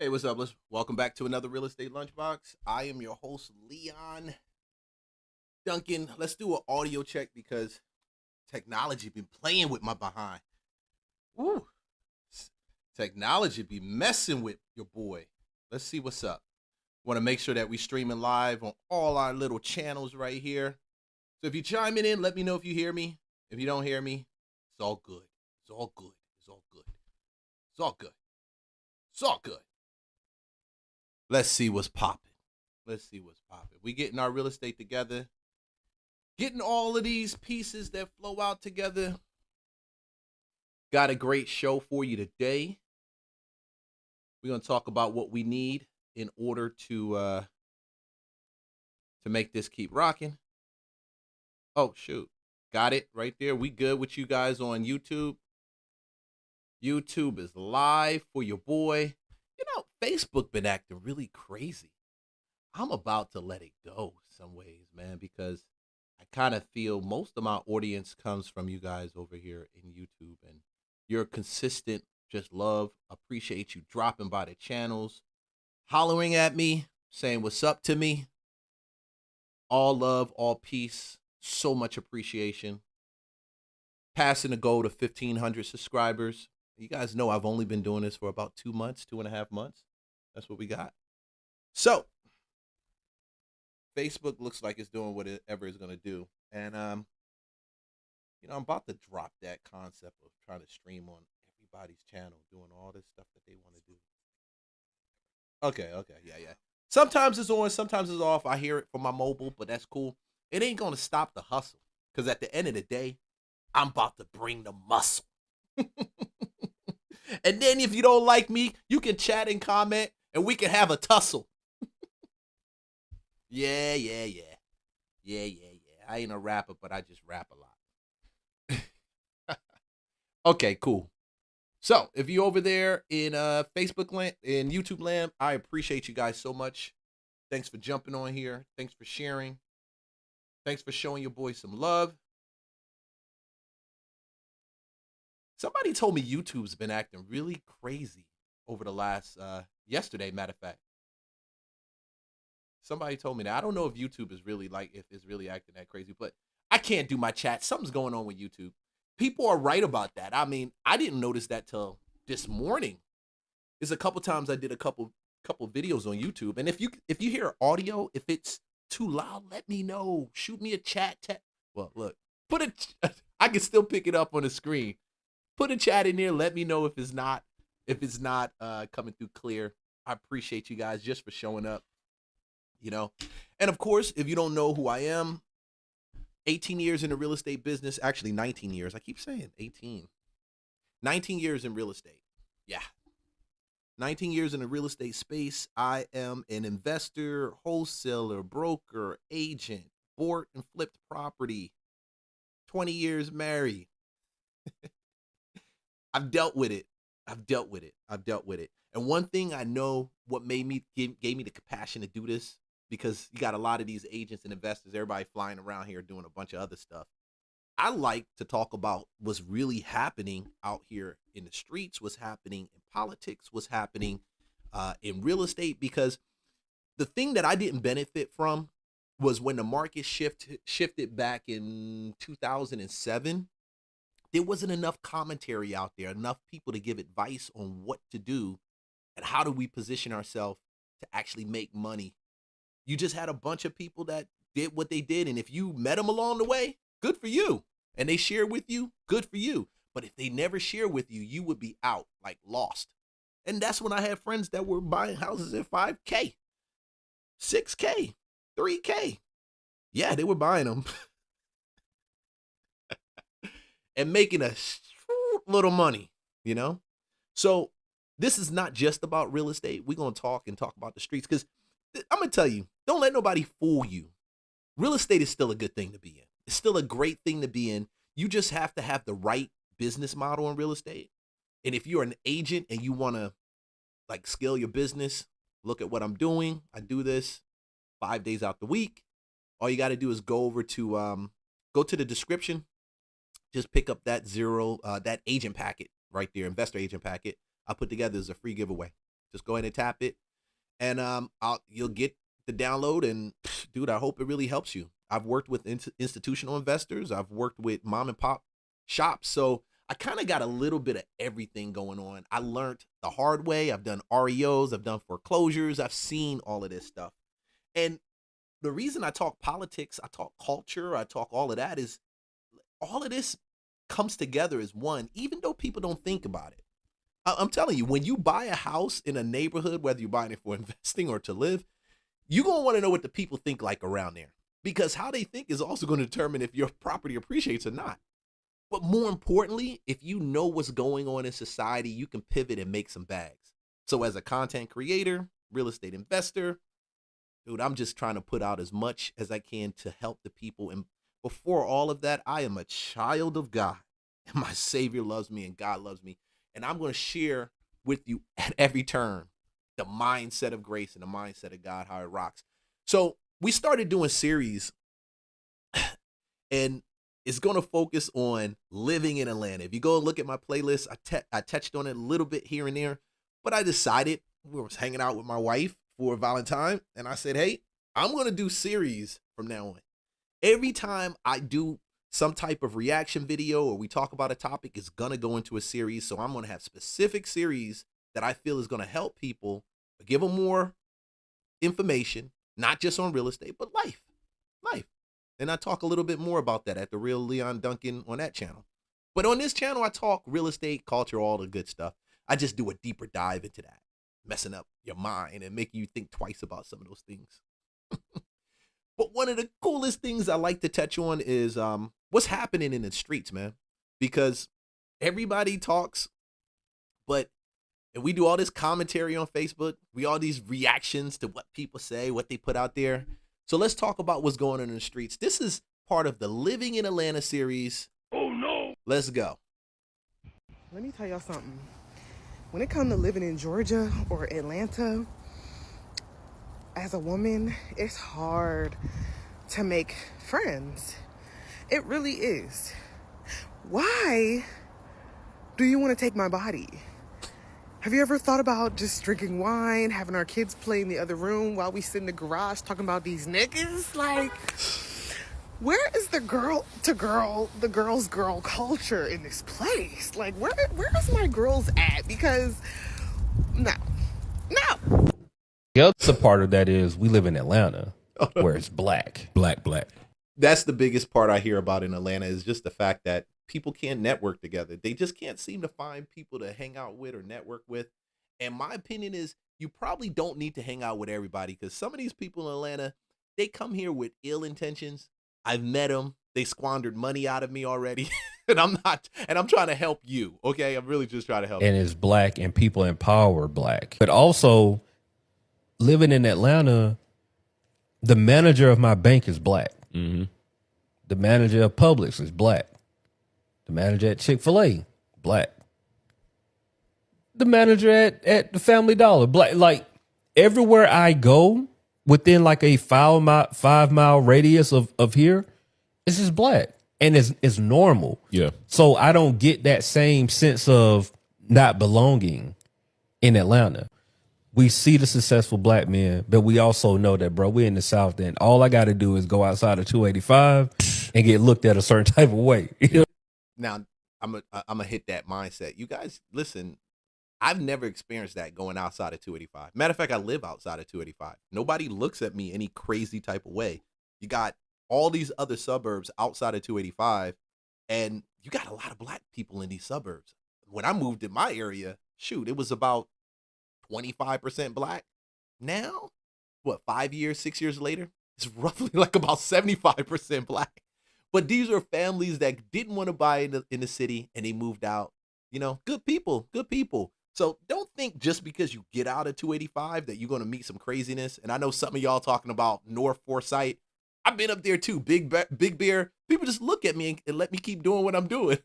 Hey, what's up? Welcome back to another Real Estate Lunchbox. I am your host, Leon Duncan. Let's do an audio check because technology been playing with my behind. Woo. Technology be messing with your boy. Let's see what's up. Want to make sure that we streaming live on all our little channels right here. So if you're chiming in, let me know if you hear me. If you don't hear me, it's all good. It's all good. It's all good. It's all good. It's all good. Let's see what's popping. Let's see what's popping. We getting our real estate together. Getting all of these pieces that flow out together. Got a great show for you today. We're going to talk about what we need in order to make this keep rocking. Oh, shoot. Got it right there. We good with you guys on YouTube. YouTube is live for your boy. You know, Facebook been acting really crazy. I'm about to let it go some ways, man, because I kind of feel most of my audience comes from you guys over here in YouTube, and you're consistent. Just love, appreciate you dropping by the channels, hollering at me, saying what's up to me. All love, all peace, so much appreciation. Passing the goal to 1,500 subscribers. You guys know I've only been doing this for about 2 months, 2.5 months. That's what we got. So, Facebook looks like it's doing whatever it's going to do. And, I'm about to drop that concept of trying to stream on everybody's channel, doing all this stuff that they want to do. Okay, yeah. Sometimes it's on, sometimes it's off. I hear it from my mobile, but that's cool. It ain't going to stop the hustle. Because at the end of the day, I'm about to bring the muscle. And then if you don't like me, you can chat and comment, and we can have a tussle. Yeah. I ain't a rapper, but I just rap a lot. Okay, cool. So if you're over there in Facebook land, in YouTube land, I appreciate you guys so much. Thanks for jumping on here. Thanks for sharing. Thanks for showing your boy some love. Somebody told me YouTube's been acting really crazy over the last, yesterday, matter of fact. Somebody told me that. I don't know if YouTube is really if it's really acting that crazy, but I can't do my chat. Something's going on with YouTube. People are right about that. I mean, I didn't notice that till this morning. There's a couple times I did a couple videos on YouTube. And if you hear audio, if it's too loud, let me know. Shoot me a chat. Well, look, I can still pick it up on the screen. Put a chat in there. Let me know if it's not coming through clear. I appreciate you guys just for showing up. And of course, if you don't know who I am, 18 years in the real estate business, actually 19 years. I keep saying 18. 19 years in real estate. Yeah. 19 years in the real estate space. I am an investor, wholesaler, broker, agent, bought and flipped property. 20 years married. I've dealt with it. And one thing I know what gave me the compassion to do this, because you got a lot of these agents and investors, everybody flying around here doing a bunch of other stuff. I like to talk about what's really happening out here in the streets, what's happening in politics, what's happening in real estate, because the thing that I didn't benefit from was when the market shifted back in 2007. There wasn't enough commentary out there, enough people to give advice on what to do and how do we position ourselves to actually make money. You just had a bunch of people that did what they did, and if you met them along the way, good for you. And they share with you, good for you. But if they never share with you, you would be out, like lost. And that's when I had friends that were buying houses at 5K, 6K, 3K. Yeah, they were buying them. And making a little money, So this is not just about real estate. We're going to talk about the streets, because I'm going to tell you, don't let nobody fool you. Real estate is still a good thing to be in. It's still a great thing to be in. You just have to have the right business model in real estate. And if you're an agent and you want to scale your business, look at what I'm doing. I do this 5 days out the week. All you got to do is go to the description. Just pick up that agent packet right there, investor agent packet I put together as a free giveaway. Just go ahead and tap it, and you'll get the download. And dude, I hope it really helps you. I've worked with institutional investors. I've worked with mom and pop shops, so I kind of got a little bit of everything going on. I learned the hard way. I've done REOs. I've done foreclosures. I've seen all of this stuff. And the reason I talk politics, I talk culture, I talk all of that is all of this comes together as one, even though people don't think about it. I'm telling you, when you buy a house in a neighborhood, whether you're buying it for investing or to live, you're going to want to know what the people think like around there, because how they think is also going to determine if your property appreciates or not. But more importantly, if you know what's going on in society, you can pivot and make some bags. So as a content creator, real estate investor, dude, I'm just trying to put out as much as I can to help the people. And before all of that, I am a child of God, and my Savior loves me and God loves me. And I'm going to share with you at every turn the mindset of grace and the mindset of God, how it rocks. So we started doing series, and it's going to focus on living in Atlanta. If you go and look at my playlist, I touched on it a little bit here and there, but I decided, we were hanging out with my wife for Valentine, and I said, hey, I'm going to do series from now on. Every time I do some type of reaction video or we talk about a topic, it's going to go into a series. So I'm going to have specific series that I feel is going to help people, give them more information, not just on real estate, but life. And I talk a little bit more about that at The Real Leon Duncan on that channel. But on this channel, I talk real estate, culture, all the good stuff. I just do a deeper dive into that, messing up your mind and making you think twice about some of those things. But one of the coolest things I like to touch on is what's happening in the streets, man. Because everybody talks, but and we do all this commentary on Facebook. We all these reactions to what people say, what they put out there. So let's talk about what's going on in the streets. This is part of the Living in Atlanta series. Oh, no. Let's go. Let me tell y'all something. When it comes to living in Georgia or Atlanta, as a woman, it's hard to make friends. It really is. Why do you want to take my body? Have you ever thought about just drinking wine, having our kids play in the other room while we sit in the garage talking about these niggas? Like, where is the girl's girl culture in this place? Like, where is my girls at? Because, no. The other part of that is we live in Atlanta, where it's black. That's the biggest part I hear about in Atlanta is just the fact that people can't network together. They just can't seem to find people to hang out with or network with. And my opinion is you probably don't need to hang out with everybody, because some of these people in Atlanta, they come here with ill intentions. I've met them. They squandered money out of me already. and I'm trying to help you. Okay. I'm really just trying to help you. And it's black, and people empower black. But also, living in Atlanta, the manager of my bank is black. Mm-hmm. The manager of Publix is black. The manager at Chick-fil-A, black. The manager at the Family Dollar, black. Like, everywhere I go within like a 5-mile radius of here, it's just black. And it's normal. Yeah. So I don't get that same sense of not belonging in Atlanta. We see the successful black men, but we also know that, bro, we're in the South, and all I got to do is go outside of 285 and get looked at a certain type of way. Now, I'm gonna hit that mindset. You guys, listen, I've never experienced that going outside of 285. Matter of fact, I live outside of 285. Nobody looks at me any crazy type of way. You got all these other suburbs outside of 285, and you got a lot of black people in these suburbs. When I moved in my area, shoot, it was about 25% black. Now, what, 6 years later, it's roughly like about 75% black. But these are families that didn't want to buy in the city, and they moved out. You know, good people. So don't think just because you get out of 285 that you're going to meet some craziness. And I know some of y'all talking about North Forsyth. I've been up there too, Big Bear. People just look at me and let me keep doing what I'm doing.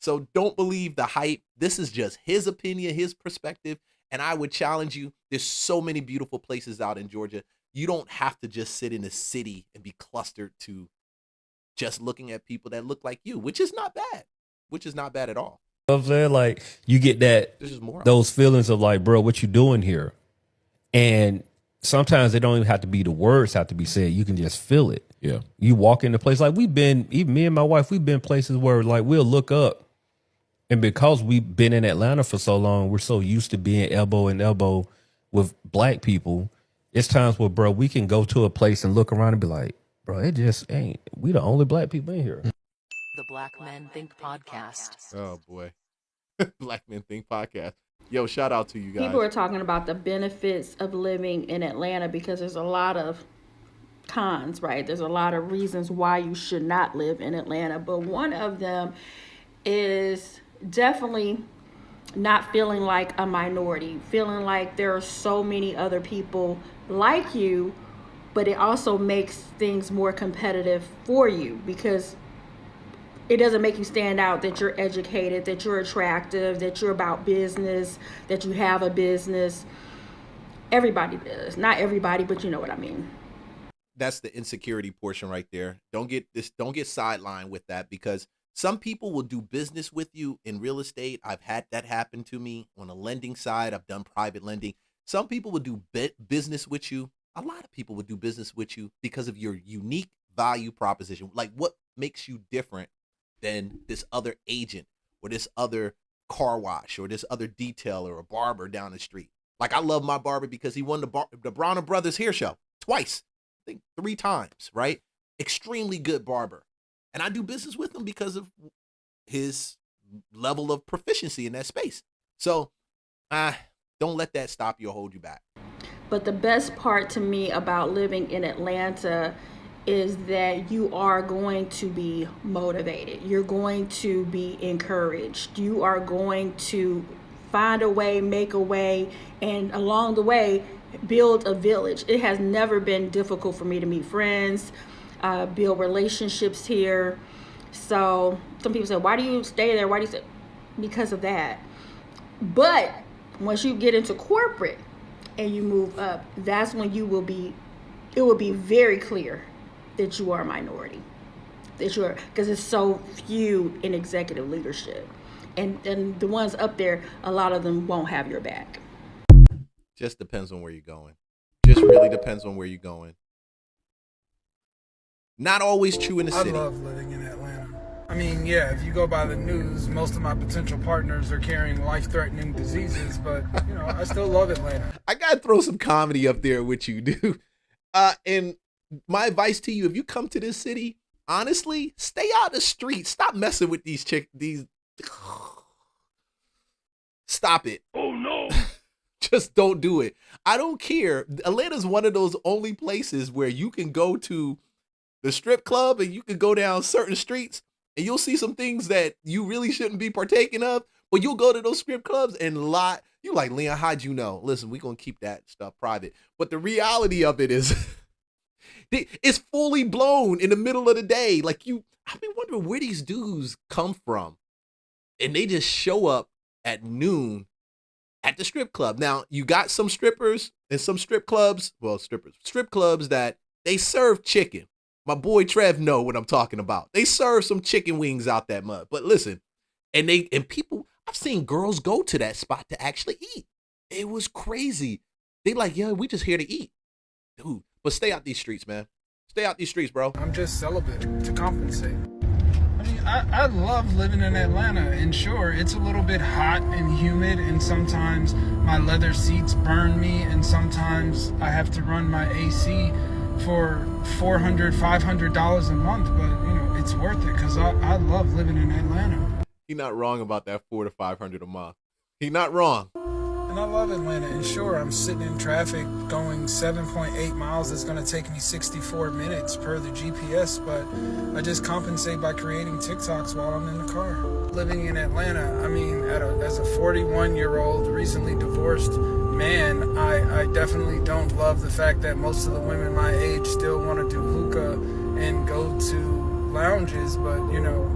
So don't believe the hype. This is just his opinion, his perspective. And I would challenge you. There's so many beautiful places out in Georgia. You don't have to just sit in a city and be clustered to just looking at people that look like you, which is not bad at all. know what I'm saying? Like, you get This is more. those feelings of like, bro, what you doing here? And sometimes they don't even have to be the words have to be said. You can just feel it. Yeah. You walk into place like we've been, even me and my wife, we've been places where like we'll look up, and because we've been in Atlanta for so long, we're so used to being elbow and elbow with black people. It's times where, bro, we can go to a place and look around and be like, bro, it just ain't. We the only black people in here. The Black Men Think Podcast. Oh boy. Black Men Think Podcast. Yo, shout out to you guys. People are talking about the benefits of living in Atlanta because there's a lot of cons, right? There's a lot of reasons why you should not live in Atlanta. But one of them is definitely not feeling like a minority, feeling like there are so many other people like you, but it also makes things more competitive for you because it doesn't make you stand out that you're educated, that you're attractive, that you're about business, that you have a business. Everybody does. Not everybody, but you know what I mean. That's the insecurity portion right there. Don't get sidelined with that, because some people will do business with you in real estate. I've had that happen to me on a lending side. I've done private lending. Some people will do business with you. A lot of people would do business with you because of your unique value proposition. Like, what makes you different than this other agent or this other car wash or this other detailer or barber down the street? Like, I love my barber because he won the Bronner Brothers hair show twice, I think 3 times, right? Extremely good barber. And I do business with him because of his level of proficiency in that space. So don't let that stop you or hold you back. But the best part to me about living in Atlanta is that you are going to be motivated. You're going to be encouraged. You are going to find a way, make a way, and along the way, build a village. It has never been difficult for me to meet friends, build relationships here. So some people say, why do you stay there? Why do you stay? Because of that. But once you get into corporate and you move up, that's when it will be very clear that you are a minority, because it's so few in executive leadership, and the ones up there, a lot of them won't have your back. Just depends on where you're going. Just really depends on where you're going. Not always true in the city. I love living in Atlanta. I mean, yeah, if you go by the news, most of my potential partners are carrying life-threatening diseases, but, you know, I still love Atlanta. I got to throw some comedy up there with you, dude. And my advice to you, if you come to this city, honestly, stay out the street. Stop messing with these Stop it. Oh, no. Just don't do it. I don't care. Atlanta's one of those only places where you can go to the strip club and you can go down certain streets and you'll see some things that you really shouldn't be partaking of, but you'll go to those strip clubs and lie. You like, Leon, how'd you know? Listen, we're going to keep that stuff private. But the reality of it is it's fully blown in the middle of the day. Like, I've been wondering where these dudes come from. And they just show up at noon at the strip club. Now, you got some strippers and some strip clubs that they serve chicken. My boy Trev know what I'm talking about. They serve some chicken wings out that mud. But listen, and people, I've seen girls go to that spot to actually eat. It was crazy. They like, yeah, we just here to eat. Dude, but stay out these streets, man. Stay out these streets, bro. I'm just celibate to compensate. I mean, I love living in Atlanta, and sure, it's a little bit hot and humid, and sometimes my leather seats burn me, and sometimes I have to run my AC for $400, $500 a month, but you know, it's worth it because I love living in Atlanta. He's not wrong about that $400 to $500 a month. He's not wrong. And I love Atlanta, and sure, I'm sitting in traffic going 7.8 miles. It's going to take me 64 minutes per the GPS, but I just compensate by creating TikToks while I'm in the car. Living in Atlanta, I mean, as a 41-year-old, recently divorced man, I definitely don't love the fact that most of the women my age still want to do hookah and go to lounges, but, you know,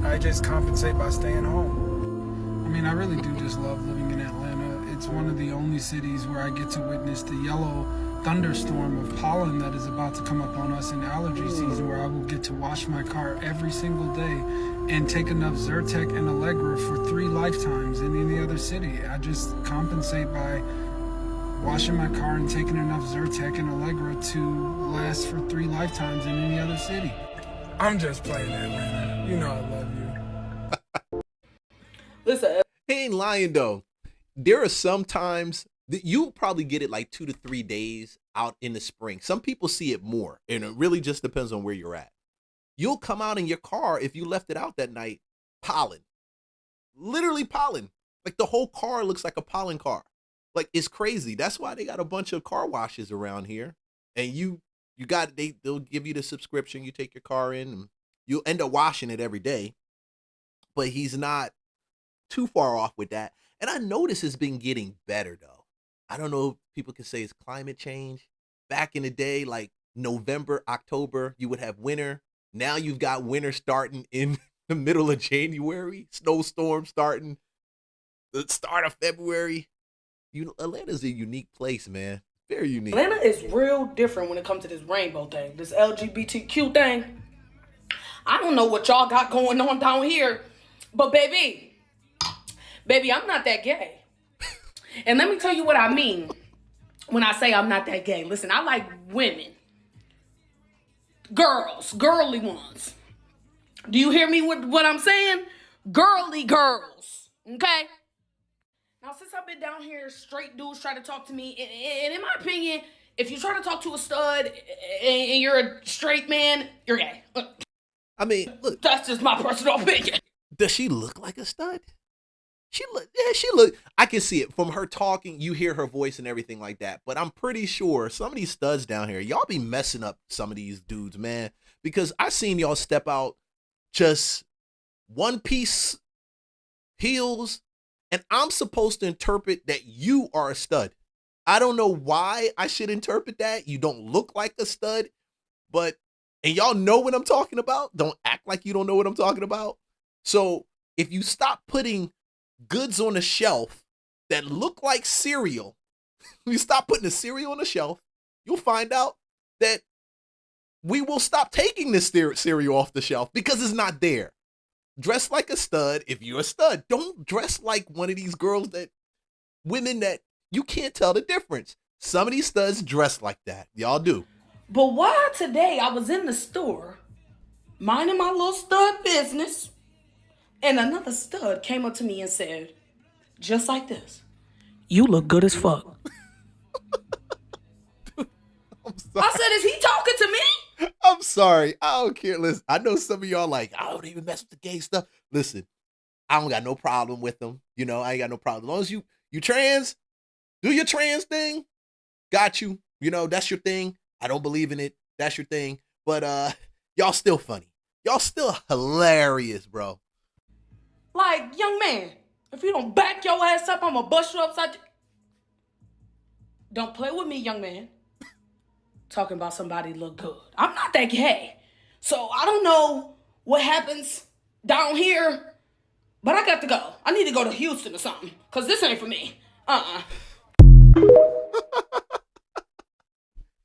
I just compensate by staying home. I mean, I really do just love living in Atlanta. It's one of the only cities where I get to witness the yellow thunderstorm of pollen that is about to come up on us in allergy season, where I will get to wash my car every single day and take enough Zyrtec and Allegra for 3 lifetimes in any other city. I just compensate by washing my car and taking enough Zyrtec and Allegra to last for 3 lifetimes in any other city. I'm just playing Atlanta. You know I love you. Listen, He ain't lying though. There are some times that you'll probably get it like 2 to 3 days out in the spring. Some people see it more, and it really just depends on where you're at. You'll come out in your car if you left it out that night, pollen. Literally pollen. Like the whole car looks like a pollen car. Like it's crazy. That's why they got a bunch of car washes around here. And they'll give you the subscription. You take your car in and you'll end up washing it every day. But he's not too far off with that. And I notice it's been getting better though. I don't know if people can say it's climate change. Back in the day, like November, October, you would have winter. Now you've got winter starting in the middle of January, snowstorm starting the start of February. Atlanta's a unique place, man. Very unique. Atlanta is real different when it comes to this rainbow thing, this LGBTQ thing. I don't know what y'all got going on down here, but baby, I'm not that gay. And let me tell you what I mean when I say I'm not that gay. Listen, I like women. Girls, girly ones. Do you hear me with what I'm saying? Girly girls, okay? Now, since I've been down here, straight dudes try to talk to me, and in my opinion, if you try to talk to a stud and you're a straight man, you're gay. I mean, look. That's just my personal opinion. Does she look like a stud? She look. I can see it from her talking. You hear her voice and everything like that. But I'm pretty sure some of these studs down here, y'all be messing up some of these dudes, man. Because I seen y'all step out just one piece heels, and I'm supposed to interpret that you are a stud. I don't know why I should interpret that. You don't look like a stud, and y'all know what I'm talking about. Don't act like you don't know what I'm talking about. So if you stop putting goods on the shelf that look like cereal, you stop putting the cereal on the shelf, you'll find out that we will stop taking this cereal off the shelf because it's not there. Dress like a stud if you're a stud. Don't dress like one of these women that you can't tell the difference. Some of these studs dress like that. Y'all do. But why today I was in the store, minding my little stud business, and another stud came up to me and said, just like this, "You look good as fuck." I said, is he talking to me? I'm sorry. I don't care. Listen, I know some of y'all like, I don't even mess with the gay stuff. Listen, I don't got no problem with them. You know, I ain't got no problem. As long as you trans, do your trans thing. Got you. You know, that's your thing. I don't believe in it. That's your thing. But y'all still funny. Y'all still hilarious, bro. Like, young man, if you don't back your ass up, I'm gonna bust you upside. Don't play with me, young man. Talking about somebody look good. I'm not that gay. So I don't know what happens down here, but I got to go. I need to go to Houston or something, because this ain't for me.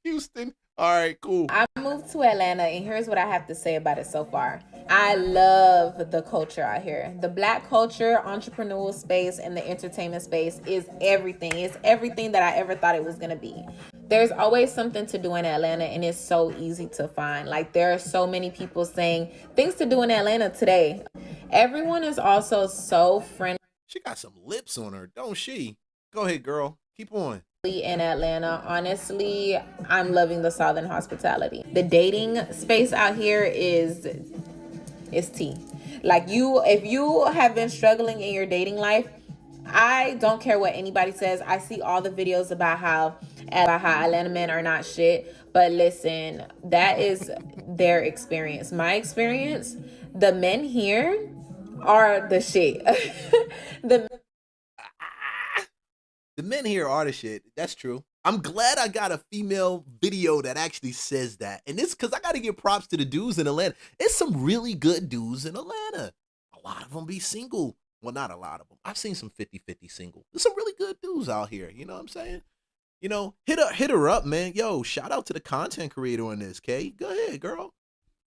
Houston. All right, cool. I moved to Atlanta, and here's what I have to say about it so far. I love the culture out here. The Black culture, entrepreneurial space, and the entertainment space is everything. It's everything that I ever thought it was going to be. There's always something to do in Atlanta, and it's so easy to find. Like, there are so many people saying things to do in Atlanta today. Everyone is also so friendly. She got some lips on her, don't she? Go ahead, girl. Keep on. In Atlanta, honestly, I'm loving the Southern hospitality. The dating space out here is tea. Like, if you have been struggling in your dating life, I don't care what anybody says. I see all the videos about how Atlanta men are not shit. But listen, that is their experience. My experience, the men here are the shit. The men here are the shit. That's true. I'm glad I got a female video that actually says that. And it's because I got to give props to the dudes in Atlanta. It's some really good dudes in Atlanta. A lot of them be single. Well, not a lot of them. I've seen some 50-50 single. There's some really good dudes out here. You know what I'm saying? hit her up, man. Yo, shout out to the content creator on this, Kay. Go ahead, girl.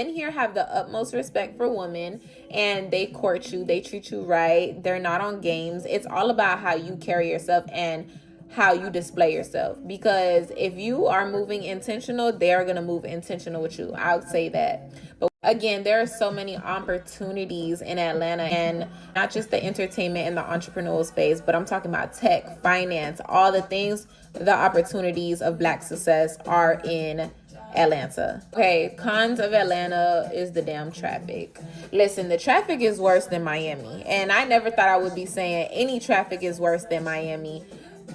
Men here have the utmost respect for women, and they court you, they treat you right, they're not on games. It's all about how you carry yourself and how you display yourself, because if you are moving intentional, they're going to move intentional with you. I would say that. But again, there are so many opportunities in Atlanta, and not just the entertainment and the entrepreneurial space, but I'm talking about tech, finance, all the things. The opportunities of Black success are in Atlanta. Okay, cons of Atlanta is the damn traffic. Listen, the traffic is worse than Miami, and I never thought I would be saying any traffic is worse than Miami,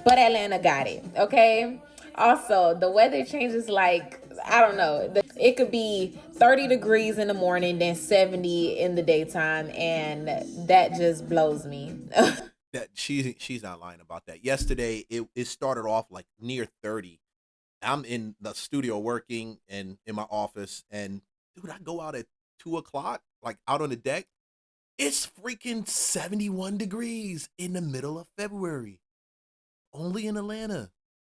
but Atlanta got it. Okay. Also, the weather changes like, I don't know. It could be 30 degrees in the morning, then 70 in the daytime, and that just blows me. That she's not lying about that. Yesterday, it started off like near 30. I'm in the studio working and in my office, and dude, I go out at 2:00, like out on the deck. It's freaking 71 degrees in the middle of February. Only in Atlanta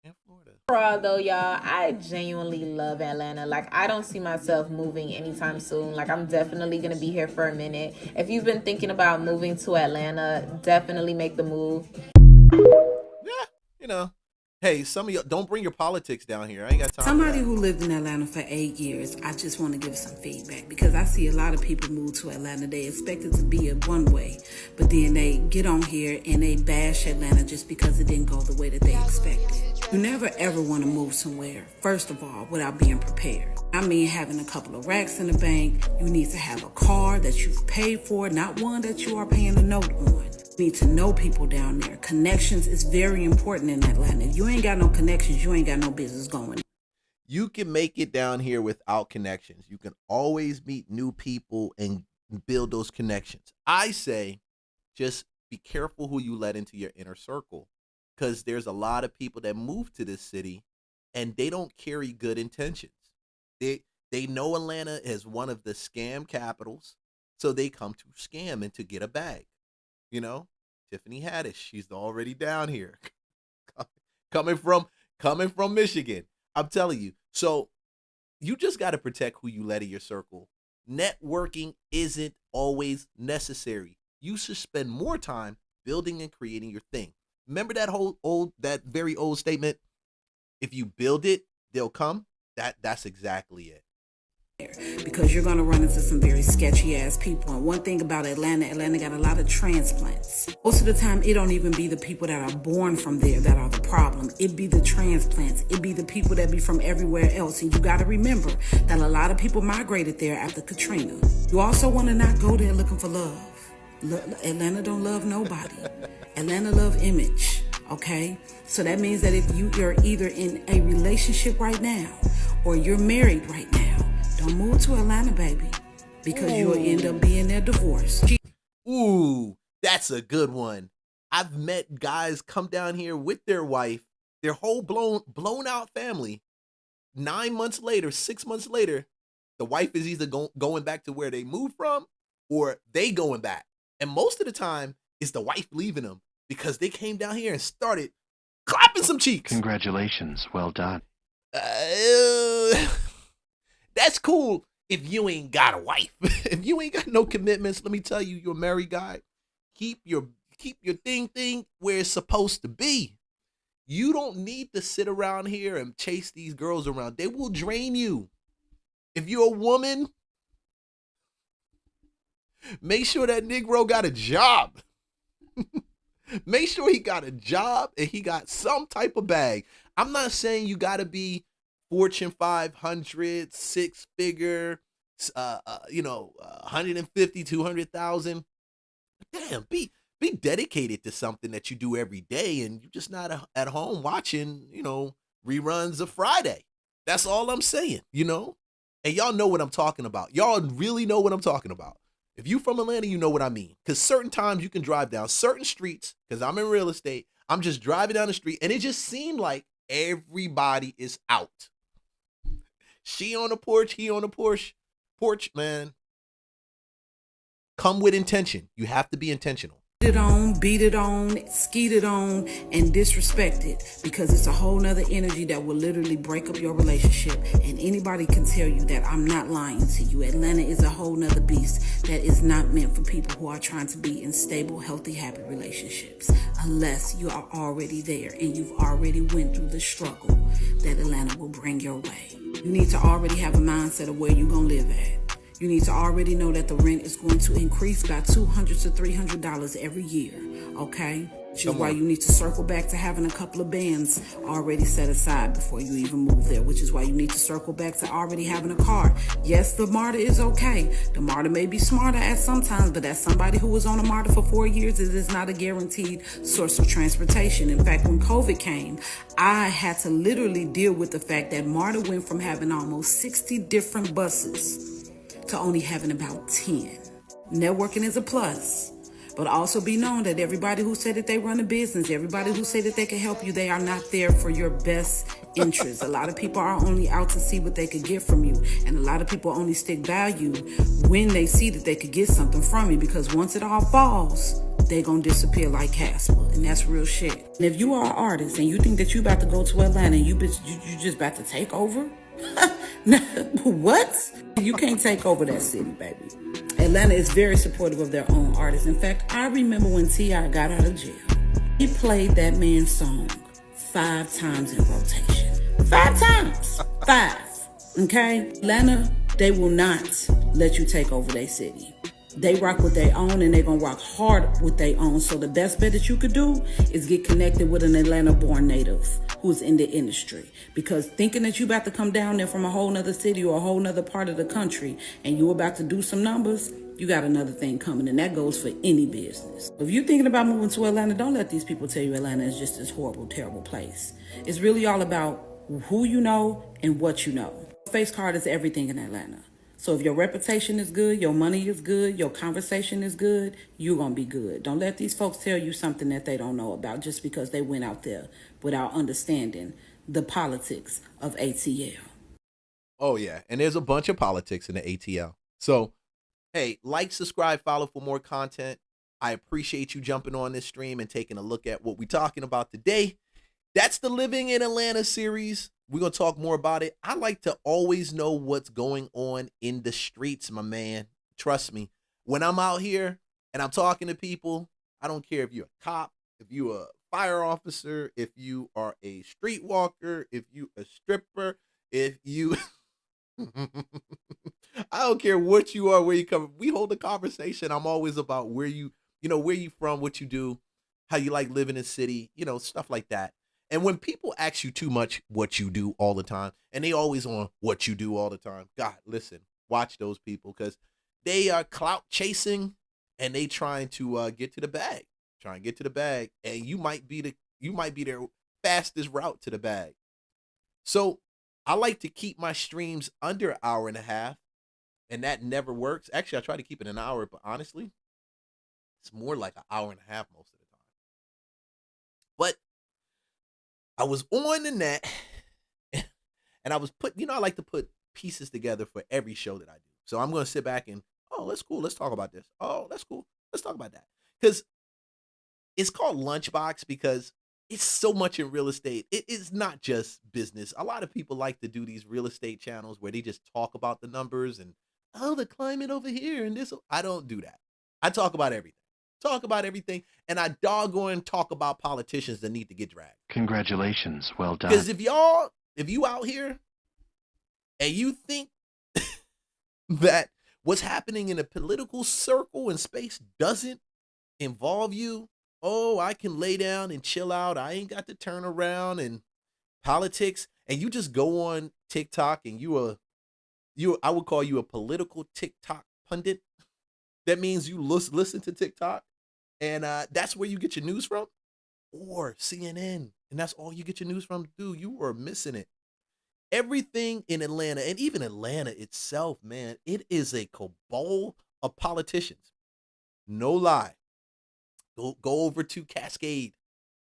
and Florida. Overall, though, y'all, I genuinely love Atlanta. Like, I don't see myself moving anytime soon. Like, I'm definitely gonna be here for a minute. If you've been thinking about moving to Atlanta, definitely make the move. Yeah, hey, some of y'all don't bring your politics down here. I ain't got time. Somebody who lived in Atlanta for 8 years, I just want to give some feedback, because I see a lot of people move to Atlanta. They expect it to be a one way, but then they get on here and they bash Atlanta just because it didn't go the way that they expected. You never ever want to move somewhere, first of all, without being prepared. I mean, having a couple of racks in the bank. You need to have a car that you've paid for, not one that you are paying a note on. You need to know people down there. Connections is very important in Atlanta. If you ain't got no connections, you ain't got no business going. You can make it down here without connections. You can always meet new people and build those connections. I say just be careful who you let into your inner circle, because there's a lot of people that move to this city and they don't carry good intentions. They know Atlanta is one of the scam capitals, so they come to scam and to get a bag. Tiffany Haddish, she's already down here. coming from Michigan. I'm telling you. So you just got to protect who you let in your circle. Networking isn't always necessary. You should spend more time building and creating your thing. Remember that very old statement? If you build it, they'll come. That's exactly it. Because you're going to run into some very sketchy ass people. And one thing about Atlanta got a lot of transplants. Most of the time, it don't even be the people that are born from there that are the problem. It be the transplants. It be the people that be from everywhere else. And you got to remember that a lot of people migrated there after Katrina. You also want to not go there looking for love. Atlanta don't love nobody. Atlanta love image. Okay? So that means that if you're either in a relationship right now or you're married right now, don't move to Atlanta, baby, because you'll end up being their divorce. Ooh, that's a good one. I've met guys come down here with their wife, their whole blown out family. 9 months later, 6 months later, the wife is either going back to where they moved from or they going back. And most of the time, it's the wife leaving them because they came down here and started clapping some cheeks. Congratulations. Well done. That's cool if you ain't got a wife. If you ain't got no commitments, let me tell you, you're a married guy. Keep your thing where it's supposed to be. You don't need to sit around here and chase these girls around. They will drain you. If you're a woman, make sure that Negro got a job. Make sure he got a job and he got some type of bag. I'm not saying you got to be Fortune 500, 6-figure, 150, 200,000. Damn, be dedicated to something that you do every day, and you're just not at home watching, reruns of Friday. That's all I'm saying, And y'all know what I'm talking about. Y'all really know what I'm talking about. If you from Atlanta, you know what I mean. Because certain times you can drive down certain streets, because I'm in real estate, I'm just driving down the street, and it just seemed like everybody is out. She on the porch, he on the porch, man. Come with intention. You have to be intentional. it on, beat it on, skeet it on, and disrespect it, because it's a whole nother energy that will literally break up your relationship. And anybody can tell you that I'm not lying to you. Atlanta is a whole nother beast that is not meant for people who are trying to be in stable, healthy, happy relationships, unless you are already there and you've already went through the struggle that Atlanta will bring your way. You need to already have a mindset of where you're going to live at. You need to already know that the rent is going to increase by $200 to $300 every year, okay? Which is why you need to circle back to having a couple of bands already set aside before you even move there, which is why you need to circle back to already having a car. Yes, the MARTA is okay. The MARTA may be smarter at some times, but as somebody who was on a MARTA for 4 years, it is not a guaranteed source of transportation. In fact, when COVID came, I had to literally deal with the fact that MARTA went from having almost 60 different buses to only having about 10. Networking is a plus, but also be known that everybody who say that they run a business, everybody who say that they can help you, they are not there for your best interest. A lot of people are only out to see what they could get from you, and a lot of people only stick value when they see that they could get something from you, because once it all falls, they gonna disappear like Casper, and that's real shit. And if you are an artist and you think that you about to go to Atlanta and you just about to take over, what? You can't take over that city, baby. Atlanta is very supportive of their own artists. In fact, I remember when T.I. got out of jail, he played that man's song 5 times in rotation. 5 times. 5. Okay? Atlanta, they will not let you take over their city. They rock with their own, and they're going to rock hard with their own. So the best bet that you could do is get connected with an Atlanta-born native who's in the industry. Because thinking that you about to come down there from a whole nother city or a whole nother part of the country and you about to do some numbers, you got another thing coming, and that goes for any business. If you're thinking about moving to Atlanta, don't let these people tell you Atlanta is just this horrible, terrible place. It's really all about who you know and what you know. Face card is everything in Atlanta. So if your reputation is good, your money is good, your conversation is good, you're going to be good. Don't let these folks tell you something that they don't know about just because they went out there without understanding the politics of ATL. Oh, yeah. And there's a bunch of politics in the ATL. So, hey, like, subscribe, follow for more content. I appreciate you jumping on this stream and taking a look at what we're talking about today. That's the Living in Atlanta series. We're going to talk more about it. I like to always know what's going on in the streets, my man. Trust me. When I'm out here and I'm talking to people, I don't care if you're a cop, if you're a fire officer, if you are a streetwalker, if you a stripper, if you... I don't care what you are, where you come. We hold a conversation. I'm always about where you from, what you do, how you like living in the city, stuff like that. And when people ask you too much what you do all the time, and they always on what you do all the time, God, listen, watch those people, because they are clout chasing and they trying to get to the bag, and you might be their fastest route to the bag. So I like to keep my streams under an hour and a half, and that never works. Actually, I try to keep it an hour, but honestly, it's more like an hour and a half most of the time. But I was on the net, and I was I like to put pieces together for every show that I do. So I'm going to sit back and, oh, that's cool. Let's talk about this. Oh, that's cool. Let's talk about that. Because it's called Lunchbox because it's so much in real estate. It is not just business. A lot of people like to do these real estate channels where they just talk about the numbers and, oh, the climate over here and this. I don't do that. I talk about everything. And I doggone talk about politicians that need to get dragged. Congratulations, well done. Because if you out here and you think that what's happening in a political circle and space doesn't involve you, oh, I can lay down and chill out, I ain't got to turn around and politics, and you just go on TikTok and I would call you a political TikTok pundit. That means you listen to TikTok, and that's where you get your news from, or CNN, and that's all you get your news from. Dude, you are missing it. Everything in Atlanta, and even Atlanta itself, man, it is a cabal of politicians. No lie. Go over to Cascade.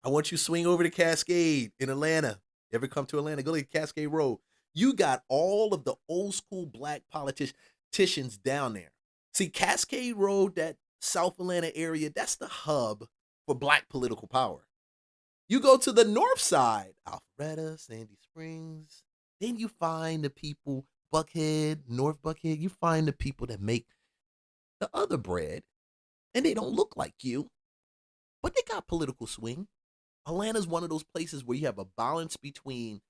I want you to swing over to Cascade in Atlanta. You ever come to Atlanta? Go to Cascade Road. You got all of the old school black politicians down there. See, Cascade Road, that South Atlanta area, that's the hub for black political power. You go to the north side, Alpharetta, Sandy Springs, then you find the people, Buckhead, North Buckhead, you find the people that make the other bread, and they don't look like you, but they got political swing. Atlanta's one of those places where you have a balance between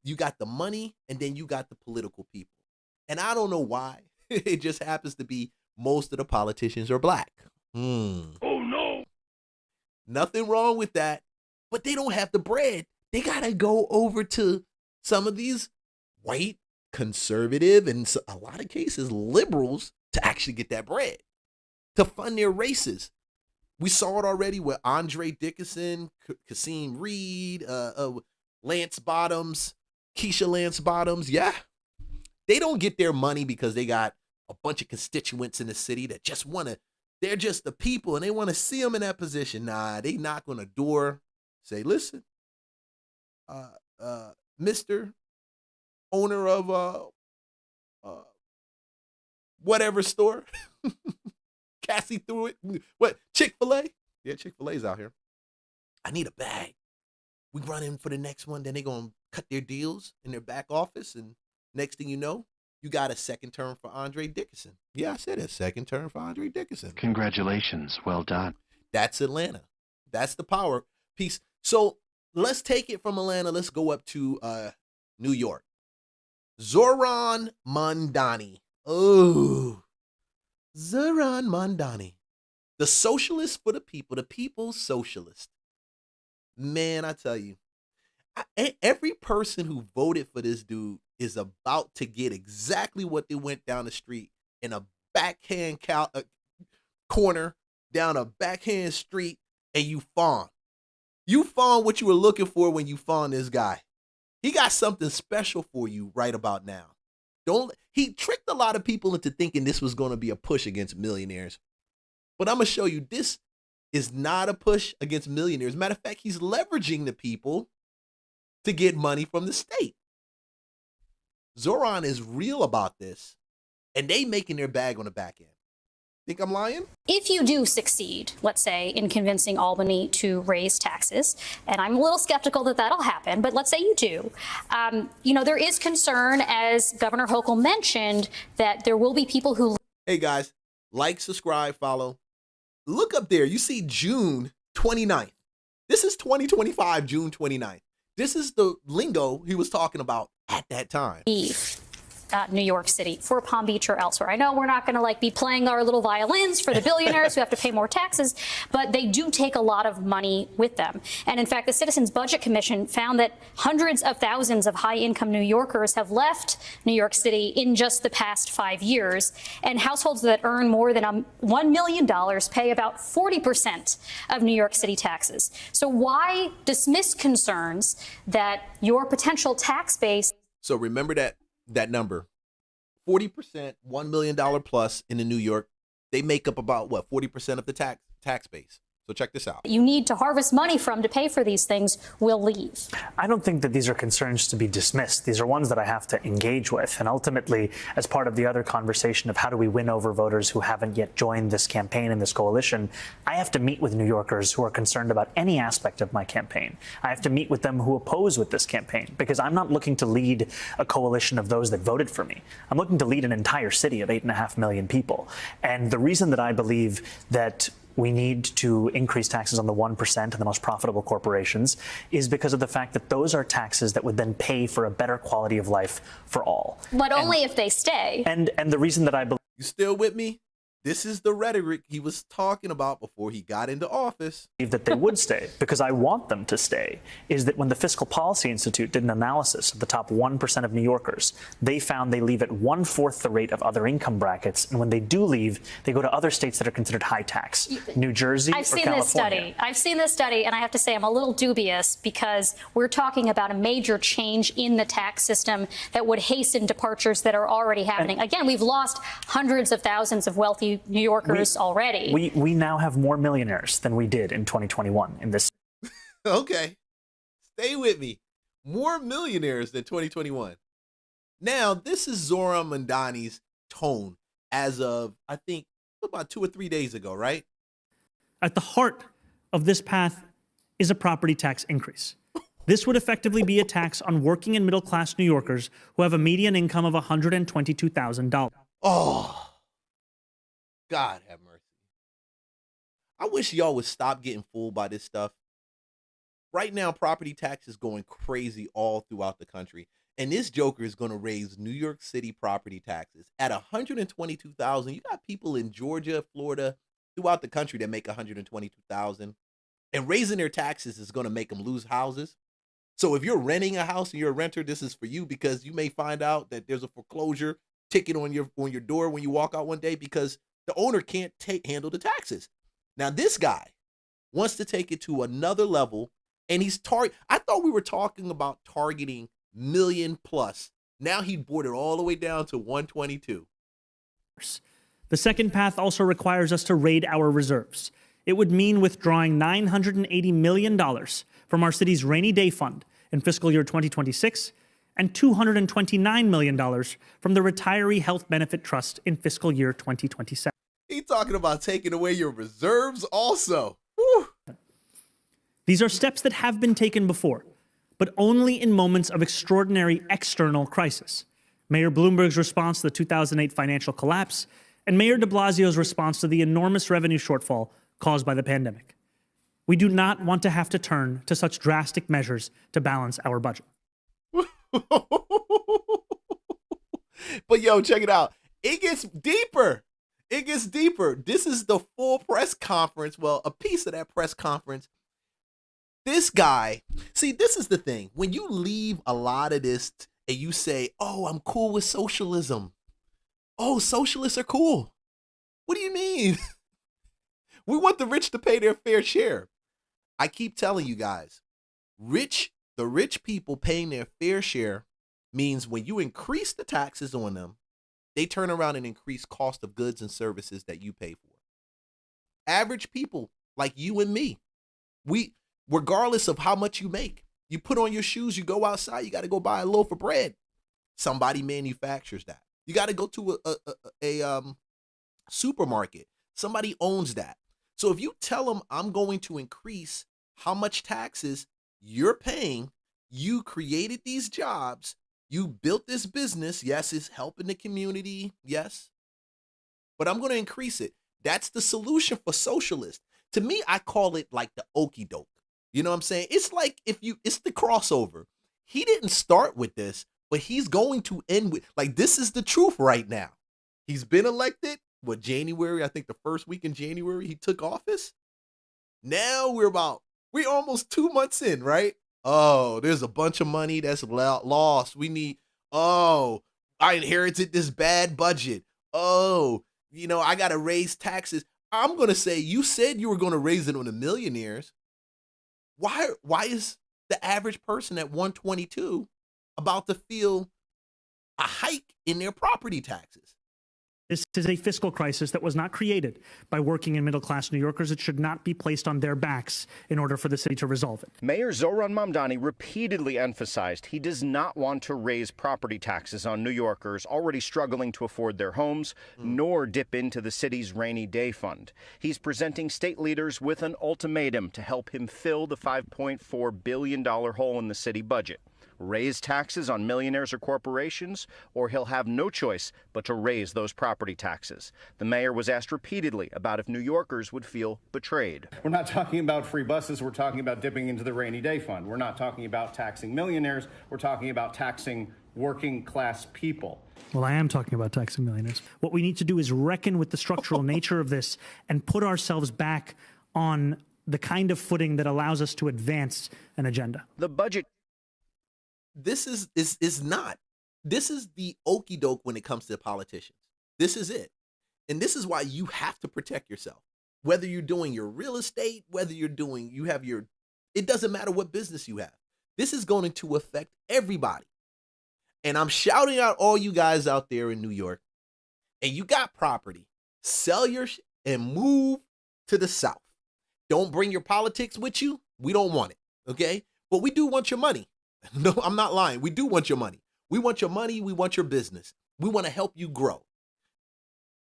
you got the money and then you got the political people. And I don't know why. It just happens to be most of the politicians are black. Oh no. Nothing wrong with that, but they don't have the bread. They got to go over to some of these white, conservative, and a lot of cases liberals to actually get that bread, to fund their races. We saw it already with Andre Dickinson, Kasim Reed, Lance Bottoms, Keisha Lance Bottoms. Yeah. They don't get their money because they got a bunch of constituents in the city that just want to, they're just the people and they want to see them in that position. Nah, they knock on a door, say, listen, Mr. owner of whatever store, Cassie threw it. What, Chick-fil-A? Yeah, Chick-fil-A's out here. I need a bag. We run in for the next one, then they're going to cut their deals in their back office, and next thing you know, you got a second term for Andre Dickinson. Yeah, I said a second term for Andre Dickinson. Congratulations. Well done. That's Atlanta. That's the power piece. So let's take it from Atlanta. Let's go up to New York. Zohran Mamdani. Oh, Zohran Mamdani. The socialist for the people, the people's socialist. Man, I tell you, every person who voted for this dude is about to get exactly what they went down the street in a backhand corner, down a backhand street, and you fawn. You fawn what you were looking for when you fawn this guy. He got something special for you right about now. He tricked a lot of people into thinking this was going to be a push against millionaires. But I'm going to show you this is not a push against millionaires. Matter of fact, he's leveraging the people to get money from the state. Zohran is real about this, and they making their bag on the back end. Think I'm lying? If you do succeed, let's say, in convincing Albany to raise taxes, and I'm a little skeptical that that'll happen, but let's say you do, there is concern, as Governor Hochul mentioned, that there will be people who... Hey, guys, like, subscribe, follow. Look up there. You see June 29th. This is 2025, June 29th. This is the lingo he was talking about at that time. New York City for Palm Beach or elsewhere. I know we're not going to be playing our little violins for the billionaires who have to pay more taxes, but they do take a lot of money with them. And in fact, the Citizens Budget Commission found that hundreds of thousands of high-income New Yorkers have left New York City in just the past 5 years, and households that earn more than $1 million pay about 40% of New York City taxes. So why dismiss concerns that your potential tax base... So remember that number, 40%, $1 million plus in the New York, they make up about 40% of the tax base. So check this out. You need to harvest money from to pay for these things will leave. I don't think that these are concerns to be dismissed. These are ones that I have to engage with. And ultimately, as part of the other conversation of how do we win over voters who haven't yet joined this campaign and this coalition, I have to meet with New Yorkers who are concerned about any aspect of my campaign. I have to meet with them who oppose with this campaign, because I'm not looking to lead a coalition of those that voted for me. I'm looking to lead an entire city of 8.5 million people. And the reason that I believe that we need to increase taxes on the 1% and the most profitable corporations is because of the fact that those are taxes that would then pay for a better quality of life for all. But only if they stay. And the reason that I believe... You still with me? This is the rhetoric he was talking about before he got into office. That they would stay, because I want them to stay, is that when the Fiscal Policy Institute did an analysis of the top 1% of New Yorkers, they found they leave at 1/4 the rate of other income brackets. And when they do leave, they go to other states that are considered high tax, New Jersey or California. I've seen this study, and I have to say I'm a little dubious, because we're talking about a major change in the tax system that would hasten departures that are already happening. Again, we've lost hundreds of thousands of wealthy New Yorkers already. We now have more millionaires than we did in 2021 in this. Okay. Stay with me. More millionaires than 2021. Now, this is Zohran Mamdani's tone as of, I think, about 2 or 3 days ago, right? At the heart of this path is a property tax increase. This would effectively be a tax on working and middle-class New Yorkers who have a median income of $122,000. Oh, God have mercy. I wish y'all would stop getting fooled by this stuff. Right now, property tax is going crazy all throughout the country. And this joker is going to raise New York City property taxes at $122,000. You got people in Georgia, Florida, throughout the country that make $122,000. And raising their taxes is going to make them lose houses. So if you're renting a house and you're a renter, this is for you, because you may find out that there's a foreclosure ticket on your door when you walk out one day because the owner can't handle the taxes. Now this guy wants to take it to another level, and I thought we were talking about targeting million plus. Now he brought it all the way down to 122. The second path also requires us to raid our reserves. It would mean withdrawing $980 million from our city's rainy day fund in fiscal year 2026 and $229 million from the Retiree Health Benefit Trust in fiscal year 2027. He's talking about taking away your reserves also. Whew. These are steps that have been taken before, but only in moments of extraordinary external crisis. Mayor Bloomberg's response to the 2008 financial collapse and Mayor de Blasio's response to the enormous revenue shortfall caused by the pandemic. We do not want to have to turn to such drastic measures to balance our budget. But yo, check it out. It gets deeper. It gets deeper. This is the full press conference. Well, a piece of that press conference. This guy, see, this is the thing. When you leave a lot of this and you say, oh, I'm cool with socialism. Oh, socialists are cool. What do you mean? We want the rich to pay their fair share. I keep telling you guys, the rich people paying their fair share means when you increase the taxes on them, they turn around and increase cost of goods and services that you pay for. Average people like you and me, regardless of how much you make, you put on your shoes, you go outside, you got to go buy a loaf of bread. Somebody manufactures that. You got to go to a supermarket. Somebody owns that. So if you tell them I'm going to increase how much taxes you're paying, you created these jobs, you built this business. Yes, it's helping the community. Yes. But I'm going to increase it. That's the solution for socialists. To me, I call it like the okie doke. You know what I'm saying? It's like it's the crossover. He didn't start with this, but he's going to end with, like, this is the truth right now. He's been elected, January? I think the first week in January he took office. Now we're almost 2 months in, right? Oh, there's a bunch of money that's lost. I inherited this bad budget. Oh, I got to raise taxes. I'm going to say, you said you were going to raise it on the millionaires. Why is the average person at 122 about to feel a hike in their property taxes? This is a fiscal crisis that was not created by working and middle-class New Yorkers. It should not be placed on their backs in order for the city to resolve it. Mayor Zohran Mamdani repeatedly emphasized he does not want to raise property taxes on New Yorkers already struggling to afford their homes, nor dip into the city's rainy day fund. He's presenting state leaders with an ultimatum to help him fill the $5.4 billion hole in the city budget. Raise taxes on millionaires or corporations, or he'll have no choice but to raise those property taxes. The mayor was asked repeatedly about if New Yorkers would feel betrayed. We're not talking about free buses. We're talking about dipping into the rainy day fund. We're not talking about taxing millionaires. We're talking about taxing working class people. Well, I am talking about taxing millionaires. What we need to do is reckon with the structural nature of this and put ourselves back on the kind of footing that allows us to advance an agenda. The budget. This is the okie doke when it comes to politicians. This is it. And this is why you have to protect yourself. Whether you're doing your real estate, it doesn't matter what business you have. This is going to affect everybody. And I'm shouting out all you guys out there in New York, and you got property, sell your and move to the South. Don't bring your politics with you. We don't want it. Okay. But we do want your money. No, I'm not lying. We do want your money. We want your money. We want your business. We want to help you grow.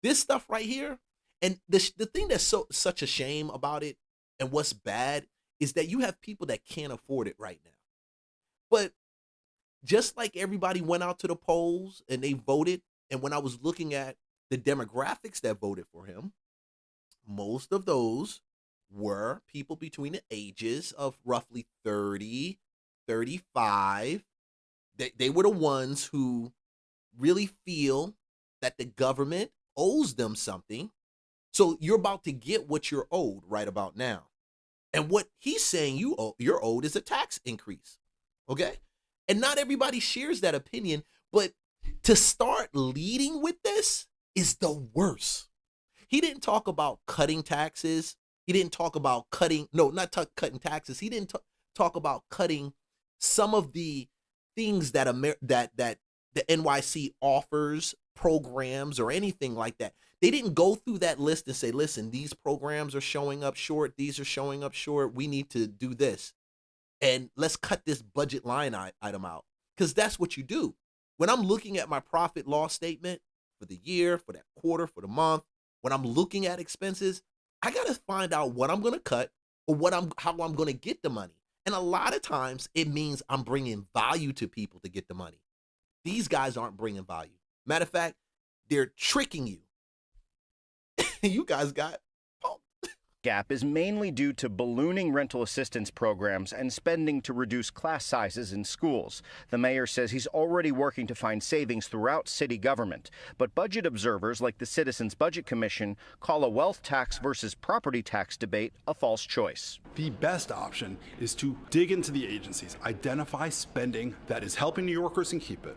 This stuff right here, And the thing that's such a shame about it and what's bad is that you have people that can't afford it right now. But just like everybody went out to the polls and they voted, and when I was looking at the demographics that voted for him, most of those were people between the ages of roughly 30, 35. They were the ones who really feel that the government owes them something. So you're about to get what you're owed right about now. And what he's saying you're owed is a tax increase. Okay? And not everybody shares that opinion, but to start leading with this is the worst. He didn't talk about cutting taxes. He didn't talk about cutting taxes. He didn't talk about cutting some of the things that that the NYC offers, programs or anything like that. They didn't go through that list and say, listen, these programs are showing up short. These are showing up short. We need to do this. And let's cut this budget line item out. Because that's what you do. When I'm looking at my profit loss statement for the year, for that quarter, for the month, when I'm looking at expenses, I got to find out what I'm going to cut or how I'm going to get the money. And a lot of times it means I'm bringing value to people to get the money. These guys aren't bringing value. Matter of fact, they're tricking you. You guys got pumped. Gap is mainly due to ballooning rental assistance programs and spending to reduce class sizes in schools. The mayor says he's already working to find savings throughout city government. But budget observers like the Citizens Budget Commission call a wealth tax versus property tax debate a false choice. The best option is to dig into the agencies, identify spending that is helping New Yorkers and keep it,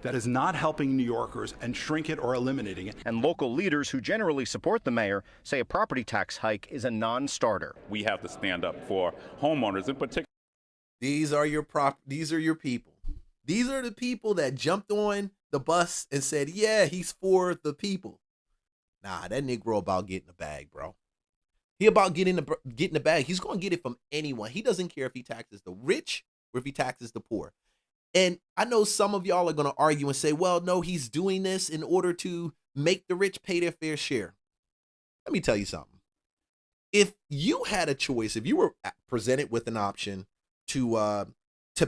that is not helping New Yorkers and shrink it or eliminating it. And local leaders who generally support the mayor say a property tax hike is a non-starter. We have to stand up for homeowners in particular. These are your people. These are the people that jumped on the bus and said, yeah, he's for the people. Nah, that Negro about getting the bag, bro. He about getting the bag. He's going to get it from anyone. He doesn't care if he taxes the rich or if he taxes the poor. And I know some of y'all are going to argue and say, well, no, he's doing this in order to make the rich pay their fair share. Let me tell you something. If you had a choice, if you were presented with an option to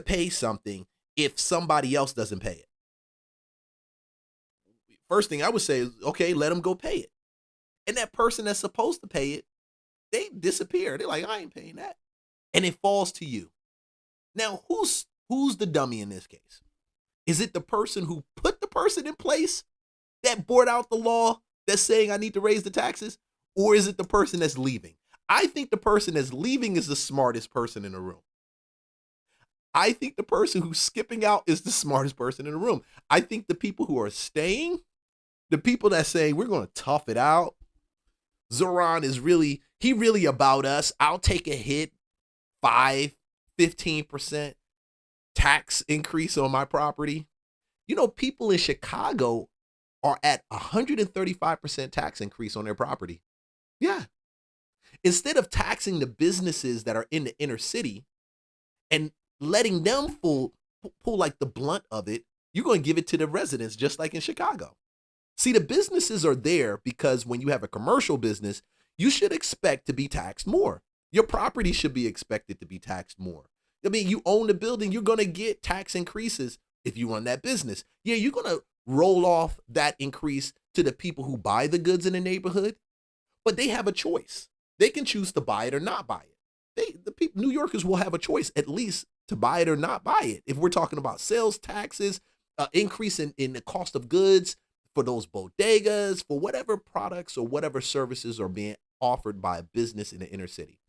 pay something if somebody else doesn't pay it, first thing I would say is, okay, let them go pay it. And that person that's supposed to pay it, they disappear. They're like, I ain't paying that. And it falls to you. Now, who's the dummy in this case? Is it the person who put the person in place that brought out the law that's saying I need to raise the taxes? Or is it the person that's leaving? I think the person that's leaving is the smartest person in the room. I think the person who's skipping out is the smartest person in the room. I think the people who are staying, the people that say we're going to tough it out, Zoran is really about us. I'll take a hit, 15% tax increase on my property. You know, people in Chicago are at 135% tax increase on their property. Yeah. Instead of taxing the businesses that are in the inner city and letting them pull like the blunt of it, you're going to give it to the residents, just like in Chicago. See, the businesses are there because when you have a commercial business, you should expect to be taxed more. Your property should be expected to be taxed more. I mean, you own the building, you're going to get tax increases if you run that business. Yeah, you're going to roll off that increase to the people who buy the goods in the neighborhood, but they have a choice. They can choose to buy it or not buy it. The people, New Yorkers will have a choice at least to buy it or not buy it. If we're talking about sales taxes, increase in the cost of goods for those bodegas, for whatever products or whatever services are being offered by a business in the inner city.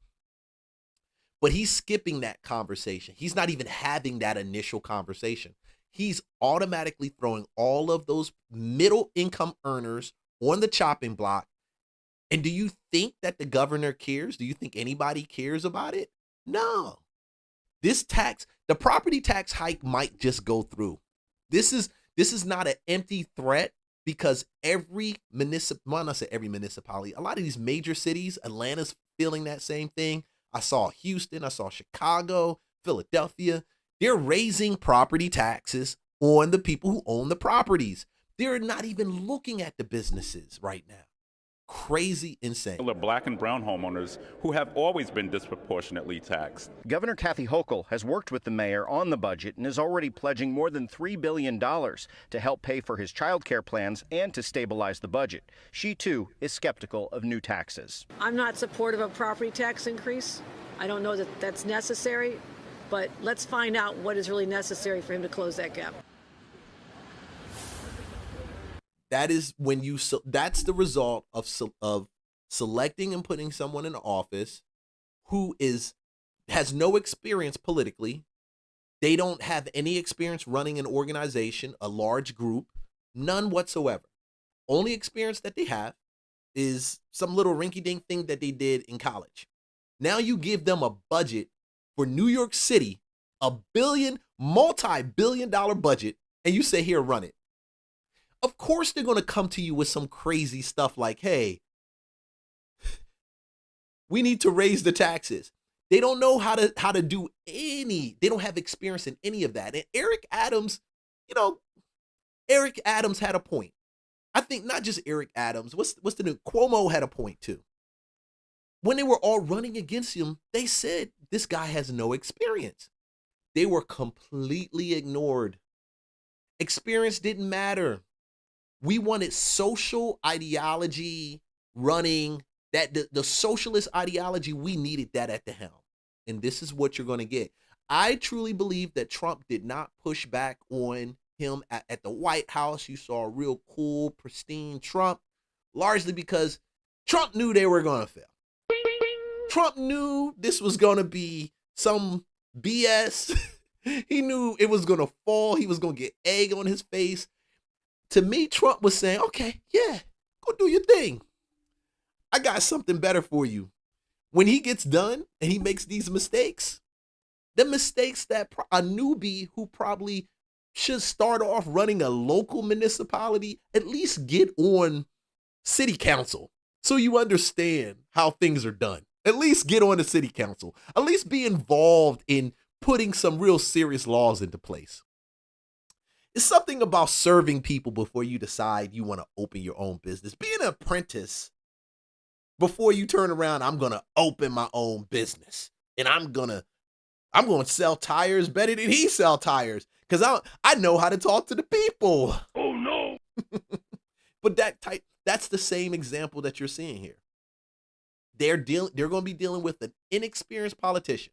But he's skipping that conversation. He's not even having that initial conversation. He's automatically throwing all of those middle income earners on the chopping block. And do you think that the governor cares? Do you think anybody cares about it? No. The property tax hike might just go through. This is not an empty threat because every municipality, a lot of these major cities, Atlanta's feeling that same thing. I saw Houston, I saw Chicago, Philadelphia. They're raising property taxes on the people who own the properties. They're not even looking at the businesses right now. crazy insane. Black and brown homeowners who have always been disproportionately taxed. Governor Kathy Hochul has worked with the mayor on the budget and is already pledging more than $3 billion to help pay for his child care plans and to stabilize the budget. She, too, is skeptical of new taxes. I'm not supportive of property tax increase. I don't know that that's necessary, but let's find out what is really necessary for him to close that gap. That is when that's the result of selecting and putting someone in office who has no experience politically. They don't have any experience running an organization, a large group, none whatsoever. Only experience that they have is some little rinky-dink thing that they did in college. Now you give them a budget for New York City, a multi-billion-dollar budget, and you say, here, run it. Of course they're going to come to you with some crazy stuff like, hey, we need to raise the taxes. They don't know how to do they don't have experience in any of that. And Eric Adams had a point. I think not just Eric Adams, what's the new Cuomo had a point too. When they were all running against him, they said this guy has no experience. They were completely ignored. Experience didn't matter. We wanted social ideology running, that the socialist ideology, we needed that at the helm. And this is what you're going to get. I truly believe that Trump did not push back on him at the White House. You saw a real cool, pristine Trump, largely because Trump knew they were going to fail. Trump knew this was going to be some BS. He knew it was going to fall. He was going to get egg on his face. To me, Trump was saying, okay, yeah, go do your thing. I got something better for you. When he gets done and he makes these mistakes, the mistakes that a newbie who probably should start off running a local municipality, at least get on city council so you understand how things are done. At least get on the city council. At least be involved in putting some real serious laws into place. It's something about serving people before you decide you want to open your own business. Be an apprentice before you turn around, I'm going to open my own business. And I'm going to sell tires better than he sell tires. Because I know how to talk to the people. Oh, no. But that's the same example that you're seeing here. They're going to be dealing with an inexperienced politician.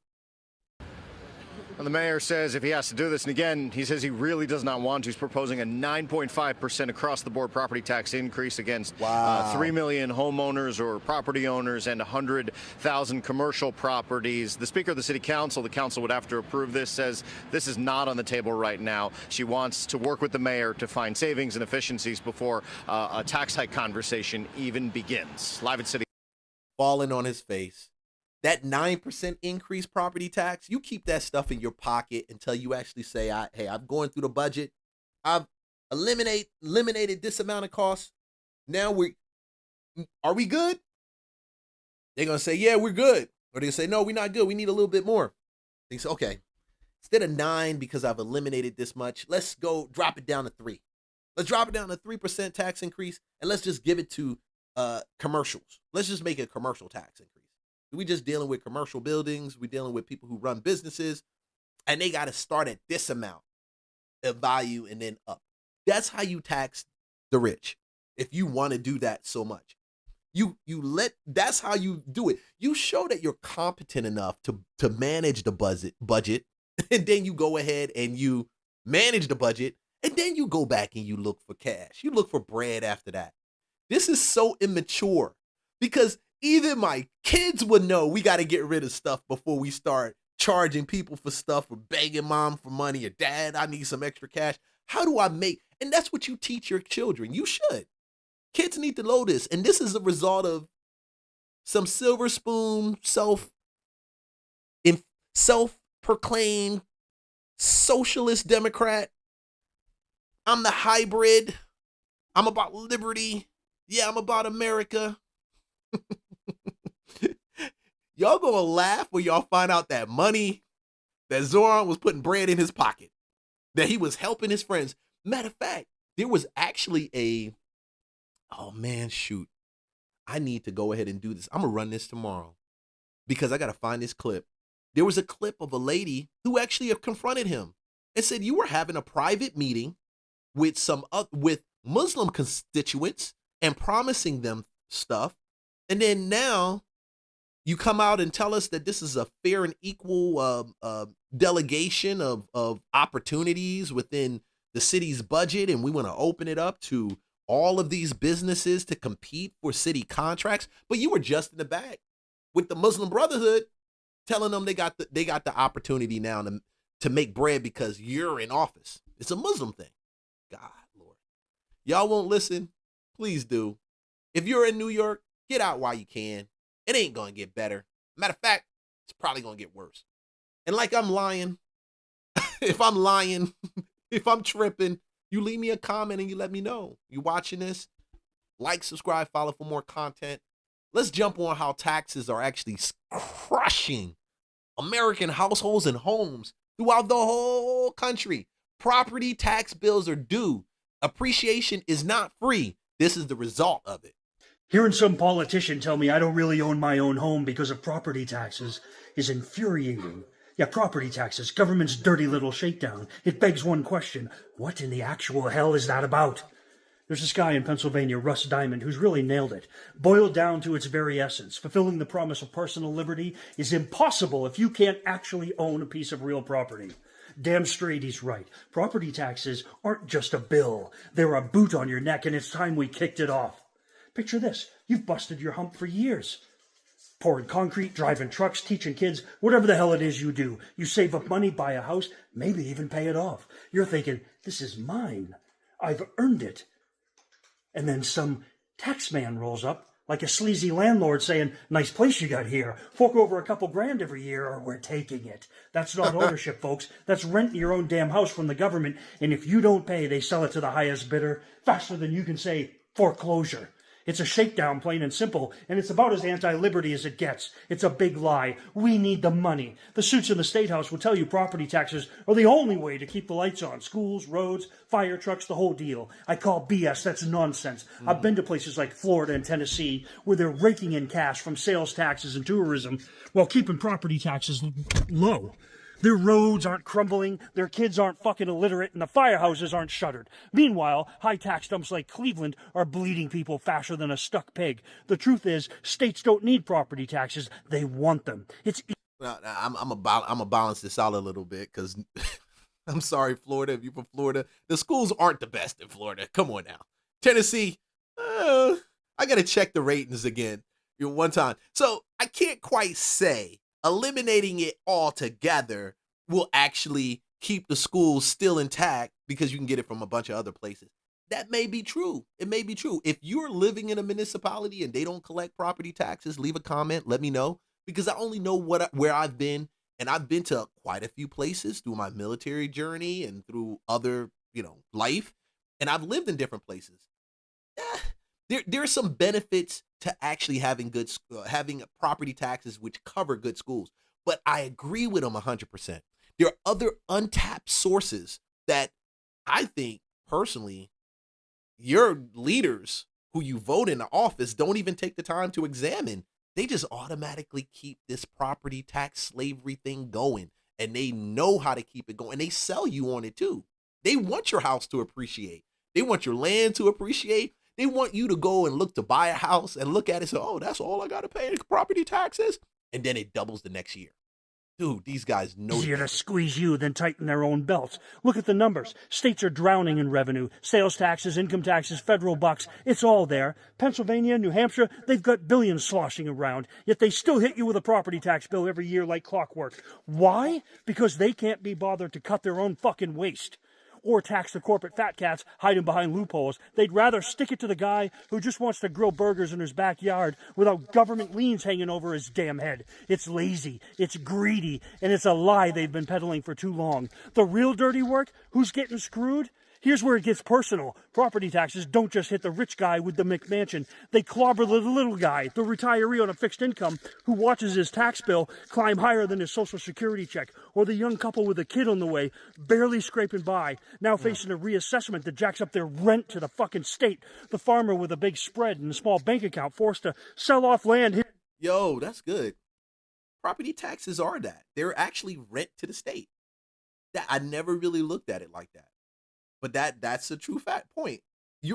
And the mayor says if he has to do this, and again, he says he really does not want to. He's proposing a 9.5% across-the-board property tax increase against 3 million homeowners or property owners and 100,000 commercial properties. The Speaker of the City Council, the council would have to approve this, says this is not on the table right now. She wants to work with the mayor to find savings and efficiencies before a tax hike conversation even begins. Live at City. Falling on his face. That 9% increase property tax, you keep that stuff in your pocket until you actually say, hey, I'm going through the budget. I've eliminated this amount of costs. Now are we good? They're going to say, yeah, we're good. Or they're going to say, no, we're not good. We need a little bit more. They say, okay, instead of 9 because I've eliminated this much, let's go drop it down to 3. Let's drop it down to 3% tax increase, and let's just give it to commercials. Let's just make it a commercial tax increase. We just dealing with commercial buildings. We're dealing with people who run businesses, and they got to start at this amount of value and then up. That's how you tax the rich. If you want to do that so much, that's how you do it. You show that you're competent enough to manage the budget, and then you go ahead and you manage the budget, and then you go back and you look for cash. You look for bread after that. This is so immature because even my kids would know we got to get rid of stuff before we start charging people for stuff or begging mom for money or dad, I need some extra cash. How do I make? And that's what you teach your children. You should. Kids need to know this. And this is a result of some silver spoon, self-proclaimed socialist Democrat. I'm the hybrid. I'm about liberty. Yeah, I'm about America. Y'all gonna laugh when y'all find out that money that Zoran was putting bread in his pocket, that he was helping his friends. Matter of fact, there was actually I need to go ahead and do this. I'm going to run this tomorrow because I got to find this clip. There was a clip of a lady who actually confronted him and said, you were having a private meeting with with Muslim constituents and promising them stuff. And then now you come out and tell us that this is a fair and equal delegation of opportunities within the city's budget, and we want to open it up to all of these businesses to compete for city contracts. But you were just in the back with the Muslim Brotherhood telling them they got the opportunity now to make bread because you're in office. It's a Muslim thing. God, Lord. Y'all won't listen? Please do. If you're in New York, get out while you can. It ain't going to get better. Matter of fact, it's probably going to get worse. And like I'm lying, if I'm lying, if I'm tripping, you leave me a comment and you let me know. You watching this? Like, subscribe, follow for more content. Let's jump on how taxes are actually crushing American households and homes throughout the whole country. Property tax bills are due. Appreciation is not free. This is the result of it. Hearing some politician tell me I don't really own my own home because of property taxes is infuriating. Yeah, property taxes, government's dirty little shakedown. It begs one question. What in the actual hell is that about? There's this guy in Pennsylvania, Russ Diamond, who's really nailed it. Boiled down to its very essence, fulfilling the promise of personal liberty is impossible if you can't actually own a piece of real property. Damn straight he's right. Property taxes aren't just a bill. They're a boot on your neck, and it's time we kicked it off. Picture this. You've busted your hump for years. Pouring concrete, driving trucks, teaching kids, whatever the hell it is you do. You save up money, buy a house, maybe even pay it off. You're thinking, this is mine. I've earned it. And then some tax man rolls up like a sleazy landlord saying, nice place you got here. Fork over a couple grand every year or we're taking it. That's not ownership, folks. That's renting your own damn house from the government. And if you don't pay, they sell it to the highest bidder faster than you can say foreclosure. It's a shakedown, plain and simple, and it's about as anti-liberty as it gets. It's a big lie. We need the money. The suits in the State House will tell you property taxes are the only way to keep the lights on. Schools, roads, fire trucks, the whole deal. I call BS. That's nonsense. I've been to places like Florida and Tennessee where they're raking in cash from sales taxes and tourism while keeping property taxes low. Their roads aren't crumbling, their kids aren't fucking illiterate, and the firehouses aren't shuttered. Meanwhile, high tax dumps like Cleveland are bleeding people faster than a stuck pig. The truth is, states don't need property taxes, they want them. I'm gonna balance this out a little bit because I'm sorry, Florida. If you're from Florida, the schools aren't the best in Florida. Come on now. Tennessee, I gotta check the ratings again one time. So I can't quite say eliminating it altogether will actually keep the schools still intact because you can get it from a bunch of other places. That may be true. It may be true. If you're living in a municipality and they don't collect property taxes, leave a comment. Let me know because I only know where I've been, and I've been to quite a few places through my military journey and through other, life, and I've lived in different places. There are some benefits to actually having having property taxes which cover good schools, but I agree with them 100%. There are other untapped sources that I think personally your leaders who you vote into office don't even take the time to examine. They just automatically keep this property tax slavery thing going, and they know how to keep it going, and they sell you on it too. They want your house to appreciate. They want your land to appreciate. They want you to go and look to buy a house and look at it and say, oh, that's all I got to pay property taxes. And then it doubles the next year. Dude, these guys know. Easier to squeeze you than tighten their own belts. Look at the numbers. States are drowning in revenue. Sales taxes, income taxes, federal bucks. It's all there. Pennsylvania, New Hampshire, they've got billions sloshing around, yet they still hit you with a property tax bill every year like clockwork. Why? Because they can't be bothered to cut their own fucking waste. Or tax the corporate fat cats hiding behind loopholes. They'd rather stick it to the guy who just wants to grill burgers in his backyard without government liens hanging over his damn head. It's lazy, it's greedy, and it's a lie they've been peddling for too long. The real dirty work, who's getting screwed? Here's where it gets personal. Property taxes don't just hit the rich guy with the McMansion. They clobber the little guy, the retiree on a fixed income who watches his tax bill climb higher than his Social Security check, or the young couple with a kid on the way, barely scraping by, now facing a reassessment that jacks up their rent to the fucking state. The farmer with a big spread and a small bank account forced to sell off land. Yo, that's good. Property taxes are that. They're actually rent to the state. That I never really looked at it like that. But that's a true fact point.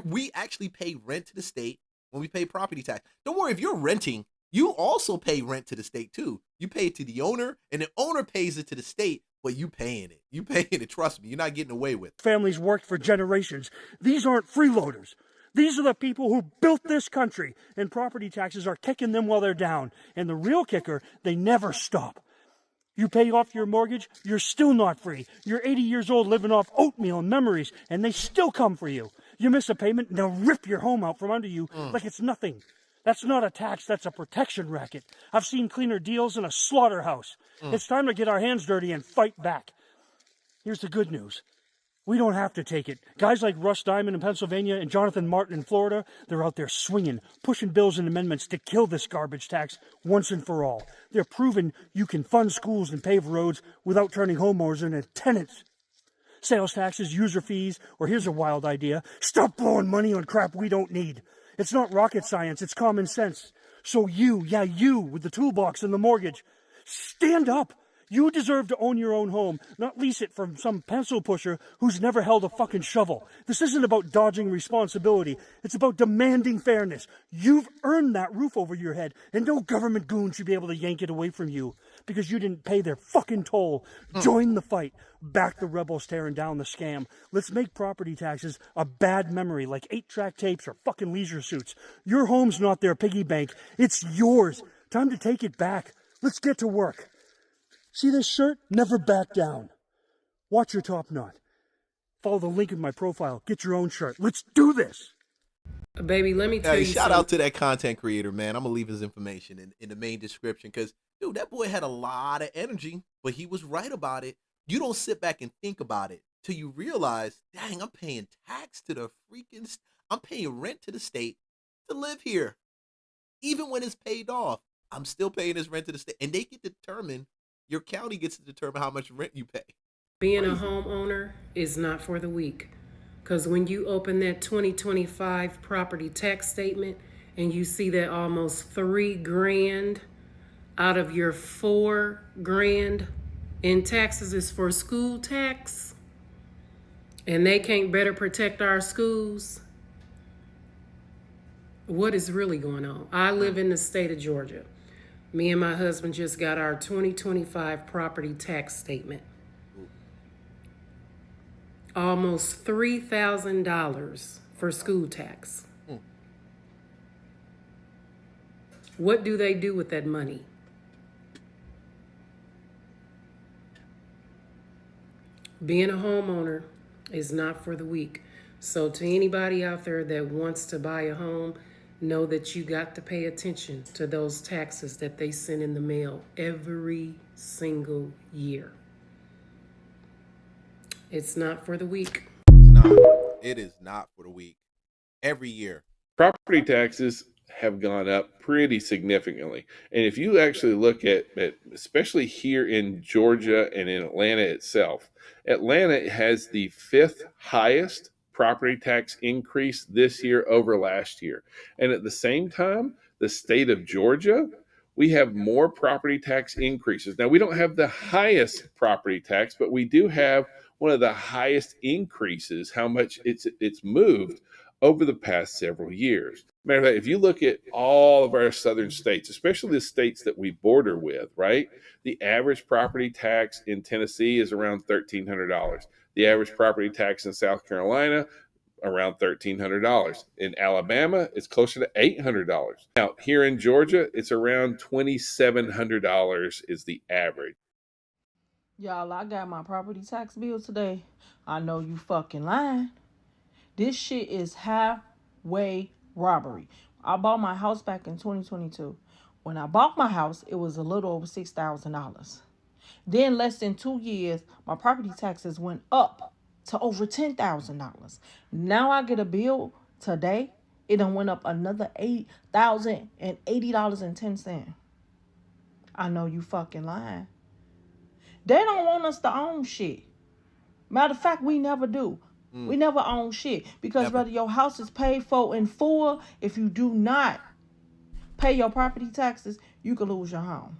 We actually pay rent to the state when we pay property tax. Don't worry, if you're renting, you also pay rent to the state too. You pay it to the owner, and the owner pays it to the state, but you paying it. You paying it, trust me. You're not getting away with it. Families worked for generations. These aren't freeloaders. These are the people who built this country, and property taxes are kicking them while they're down. And the real kicker, they never stop. You pay off your mortgage, you're still not free. You're 80 years old living off oatmeal and memories, and they still come for you. You miss a payment, and they'll rip your home out from under you like it's nothing. That's not a tax, that's a protection racket. I've seen cleaner deals in a slaughterhouse. It's time to get our hands dirty and fight back. Here's the good news. We don't have to take it. Guys like Russ Diamond in Pennsylvania and Jonathan Martin in Florida, they're out there swinging, pushing bills and amendments to kill this garbage tax once and for all. They're proving you can fund schools and pave roads without turning homeowners into tenants. Sales taxes, user fees, or here's a wild idea, stop blowing money on crap we don't need. It's not rocket science, it's common sense. So you with the toolbox and the mortgage, stand up. You deserve to own your own home, not lease it from some pencil pusher who's never held a fucking shovel. This isn't about dodging responsibility. It's about demanding fairness. You've earned that roof over your head, and no government goon should be able to yank it away from you because you didn't pay their fucking toll. Join the fight. Back the rebels tearing down the scam. Let's make property taxes a bad memory like 8-track tapes or fucking leisure suits. Your home's not their piggy bank. It's yours. Time to take it back. Let's get to work. See this shirt? Never back down. Watch your top knot. Follow the link in my profile. Get your own shirt. Let's do this. Baby, let me tell you shout out to that content creator, man. I'm going to leave his information in the main description because, dude, that boy had a lot of energy, but he was right about it. You don't sit back and think about it till you realize, dang, I'm paying tax to the I'm paying rent to the state to live here. Even when it's paid off, I'm still paying this rent to the state. And they get to determine, your county gets to determine how much rent you pay. Being a homeowner is not for the weak. Because when you open that 2025 property tax statement and you see that almost $3,000 out of your $4,000 in taxes is for school tax, and they can't better protect our schools, what is really going on? I live in the state of Georgia. Me and my husband just got our 2025 property tax statement. Almost $3,000 for school tax. What do they do with that money? Being a homeowner is not for the weak. So to anybody out there that wants to buy a home, know that you got to pay attention to those taxes that they send in the mail every single year. It's not for the weak. It is not for the weak. Every year. Property taxes have gone up pretty significantly. And if you actually look at especially here in Georgia and in Atlanta itself, Atlanta has the 5th highest property tax increase this year over last year. And at the same time, the state of Georgia, we have more property tax increases. Now, we don't have the highest property tax, but we do have one of the highest increases, how much it's moved over the past several years. Matter of fact, if you look at all of our southern states, especially the states that we border with, right? The average property tax in Tennessee is around $1,300. The average property tax in South Carolina, around $1,300. In Alabama, it's closer to $800. Now, here in Georgia, it's around $2,700 is the average. Y'all, I got my property tax bill today. I know you fucking lying. This shit is highway robbery. I bought my house back in 2022. When I bought my house, it was a little over $6,000. Then less than 2 years, my property taxes went up to over $10,000. Now I get a bill today, it done went up another $8,080.10. I know you fucking lying. They don't want us to own shit. Matter of fact, we never do. We never own shit. Because whether your house is paid for in full, if you do not pay your property taxes, you could lose your home.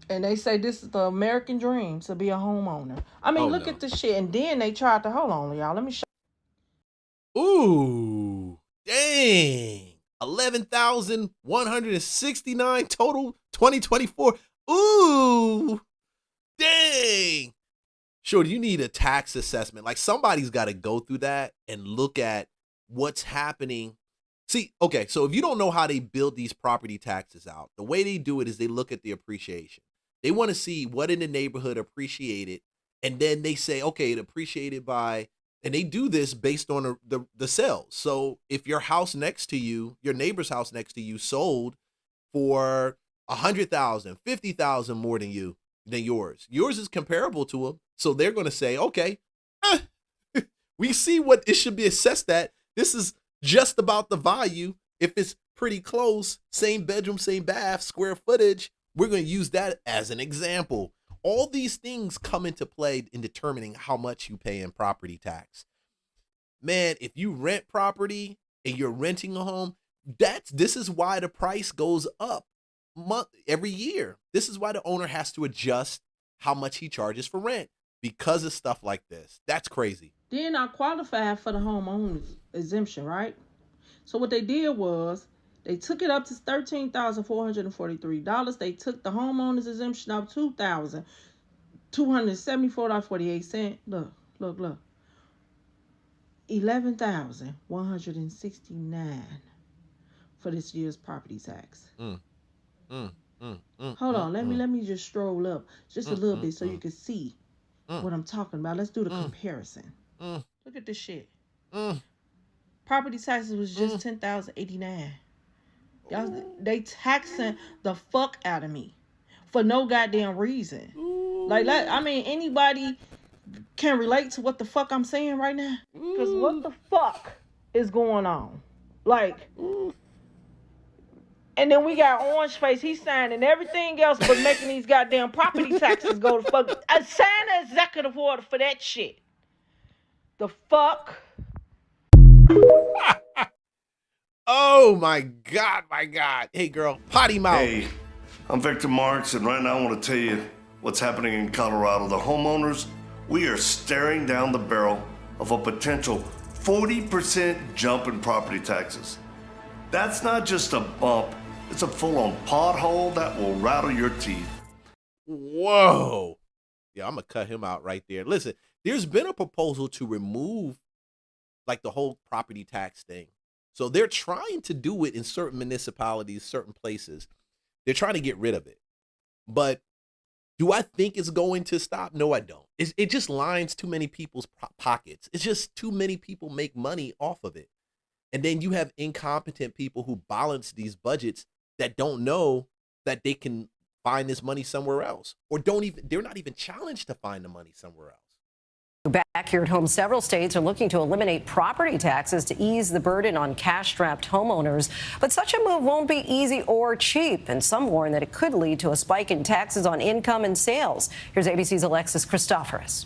And they say this is the American dream, to be a homeowner. I mean, look at this shit. And then they tried to, hold on, y'all. Let me show. Ooh, dang. 11,169 total 2024. Ooh, dang. Sure, you need a tax assessment. Like, somebody's got to go through that and look at what's happening. See, okay, so if you don't know how they build these property taxes out, the way they do it is they look at the appreciation. They want to see what in the neighborhood appreciated, and then they say, okay, it appreciated by, and they do this based on the sales. So if your house next to you, your neighbor's house next to you sold for 100,000, 50,000 more than yours is comparable to them. So they're going to say, okay, we see what it should be assessed at. This is just about the value. If it's pretty close, same bedroom, same bath, square footage, we're going to use that as an example. All these things come into play in determining how much you pay in property tax. Man, if you rent property and you're renting a home, this is why the price goes up every year. This is why the owner has to adjust how much he charges for rent because of stuff like this. That's crazy. Then I qualified for the homeowner's exemption, right? So what they did was they took it up to $13,443. They took the homeowner's exemption up $2,274.48. Look. $11,169 for this year's property tax. Hold on, let me just stroll up just a little bit so you can see what I'm talking about. Let's do the comparison. Look at this shit. Property taxes was just $10,089. Y'all, they taxing the fuck out of me for no goddamn reason. Like, I mean, anybody can relate to what the fuck I'm saying right now? Because what the fuck is going on? Like, and then we got Orange Face. He's signing everything else but making these goddamn property taxes go to fuck. Sign an executive order for that shit. The fuck? Oh my God. Hey girl, potty mouth. Hey, I'm Victor Marks, and right now I want to tell you what's happening in Colorado. The homeowners, we are staring down the barrel of a potential 40% jump in property taxes. That's not just a bump, it's a full-on pothole that will rattle your teeth. Whoa. Yeah, I'm going to cut him out right there. Listen, there's been a proposal to remove like the whole property tax thing. So they're trying to do it in certain municipalities, certain places. They're trying to get rid of it. But do I think it's going to stop? No, I don't. It just lines too many people's pockets. It's just too many people make money off of it. And then you have incompetent people who balance these budgets that don't know that they can find this money somewhere else, or they're not even challenged to find the money somewhere else. Back here at home, several states are looking to eliminate property taxes to ease the burden on cash-strapped homeowners. But such a move won't be easy or cheap, and some warn that it could lead to a spike in taxes on income and sales. Here's ABC's Alexis Christoforous.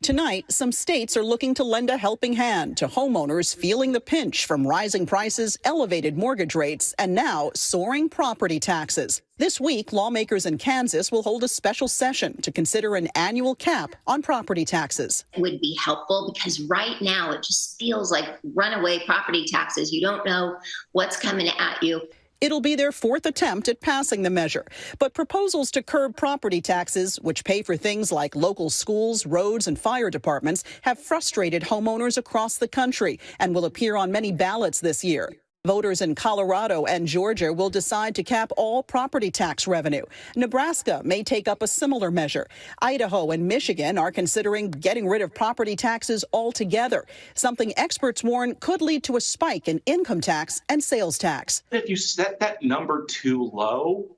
Tonight, some states are looking to lend a helping hand to homeowners feeling the pinch from rising prices, elevated mortgage rates, and now soaring property taxes. This week, lawmakers in Kansas will hold a special session to consider an annual cap on property taxes. It would be helpful because right now it just feels like runaway property taxes. You don't know what's coming at you. It'll be their fourth attempt at passing the measure. But proposals to curb property taxes, which pay for things like local schools, roads, and fire departments, have frustrated homeowners across the country and will appear on many ballots this year. Voters in Colorado and Georgia will decide to cap all property tax revenue. Nebraska may take up a similar measure. Idaho and Michigan are considering getting rid of property taxes altogether, something experts warn could lead to a spike in income tax and sales tax. If you set that number too low,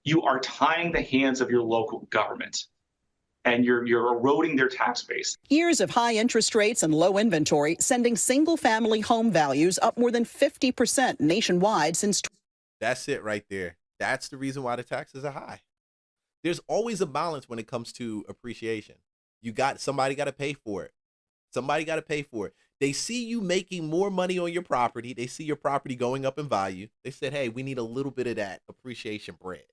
you are tying the hands of your local government, and you're eroding their tax base. Years of high interest rates and low inventory sending single-family home values up more than 50% nationwide since. That's it right there. That's the reason why the taxes are high. There's always a balance when it comes to appreciation. Somebody got to pay for it. Somebody got to pay for it. They see you making more money on your property. They see your property going up in value. They said, hey, we need a little bit of that appreciation bread.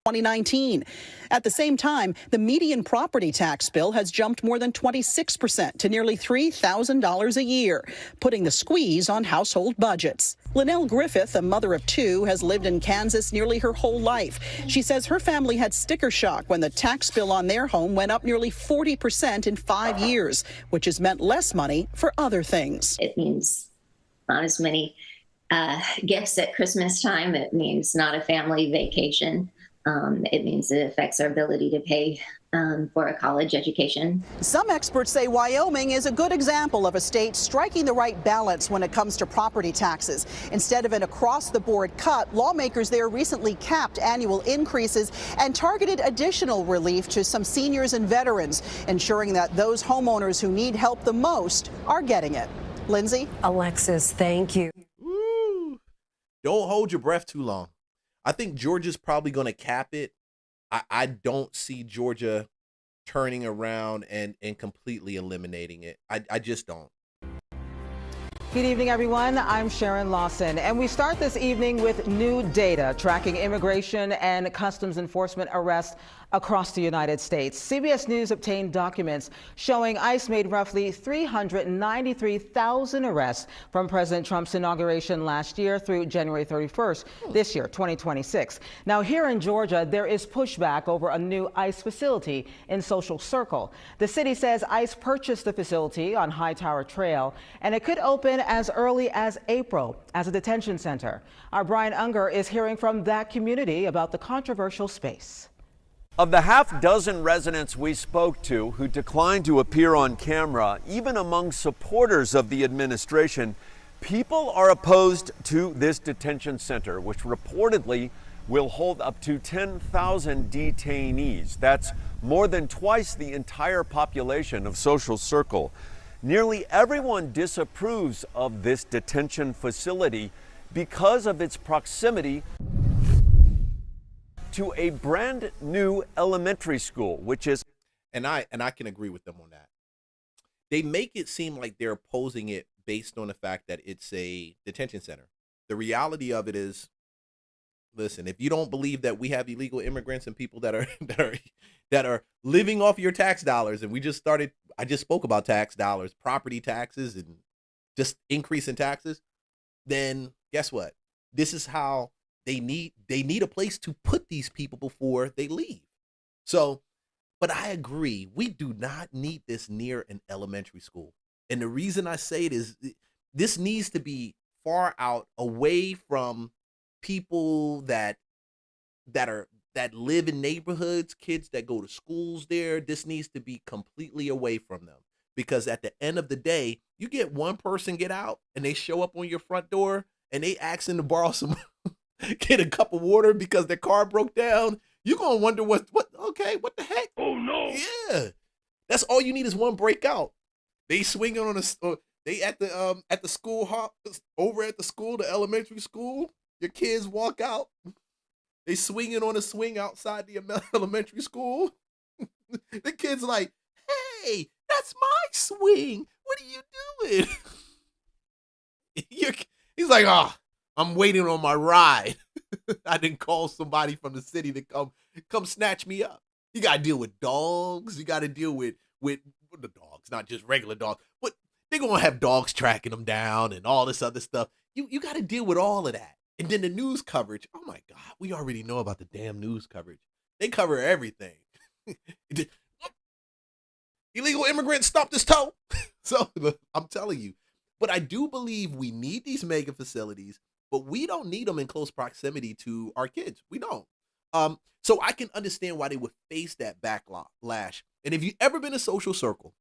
2019. At the same time, the median property tax bill has jumped more than 26% to nearly $3,000 a year, putting the squeeze on household budgets. Linnell Griffith, a mother of two, has lived in Kansas nearly her whole life. She says her family had sticker shock when the tax bill on their home went up nearly 40% in 5 years, which has meant less money for other things. It means not as many gifts at Christmas time. It means not a family vacation. It means it affects our ability to pay for a college education. Some experts say Wyoming is a good example of a state striking the right balance when it comes to property taxes. Instead of an across-the-board cut, lawmakers there recently capped annual increases and targeted additional relief to some seniors and veterans, ensuring that those homeowners who need help the most are getting it. Lindsay? Alexis, thank you. Woo. Don't hold your breath too long. I think Georgia's probably going to cap it. I don't see Georgia turning around and completely eliminating it. I just don't. Good evening, everyone. I'm Sharon Lawson, and we start this evening with new data tracking immigration and customs enforcement arrests across the United States. CBS News obtained documents showing ICE made roughly 393,000 arrests from President Trump's inauguration last year through January 31st this year, 2026. Now, here in Georgia, there is pushback over a new ICE facility in Social Circle. The city says ICE purchased the facility on Hightower Trail, and it could open as early as April as a detention center. Our Brian Unger is hearing from that community about the controversial space. Of the half-dozen residents we spoke to who declined to appear on camera, even among supporters of the administration, people are opposed to this detention center, which reportedly will hold up to 10,000 detainees. That's more than twice the entire population of Social Circle. Nearly everyone disapproves of this detention facility because of its proximity to a brand new elementary school, which is, and I can agree with them on that. They make it seem like they're opposing it based on the fact that it's a detention center. The reality of it is, listen, if you don't believe that we have illegal immigrants and people that are living off your tax dollars, and I just spoke about tax dollars, property taxes, and just increase in taxes, then guess what? This is how they need a place to put these people before they leave. So, but I agree, we do not need this near an elementary school. And the reason I say it is this needs to be far out, away from people that live in neighborhoods, kids that go to schools there. This needs to be completely away from them, because at the end of the day, you get one person get out and they show up on your front door and they asking to borrow some get a cup of water because their car broke down. You're gonna wonder what the heck? Oh no. Yeah. That's all you need is one breakout. They swinging on they at the school hop over at the school, the elementary school. Your kids walk out. They swinging on a swing outside the elementary school. The kid's like, "Hey, that's my swing. What are you doing?" He's like, "Oh, I'm waiting on my ride. I didn't call somebody from the city to come snatch me up." You got to deal with dogs. You got to deal with the dogs, not just regular dogs. But they're going to have dogs tracking them down and all this other stuff. You got to deal with all of that. And then the news coverage. Oh, my God. We already know about the damn news coverage. They cover everything. Illegal immigrants stopped his toe. So I'm telling you. But I do believe we need these mega facilities, but we don't need them in close proximity to our kids. We don't. So I can understand why they would face that backlash. And if you've ever been to Social Circle,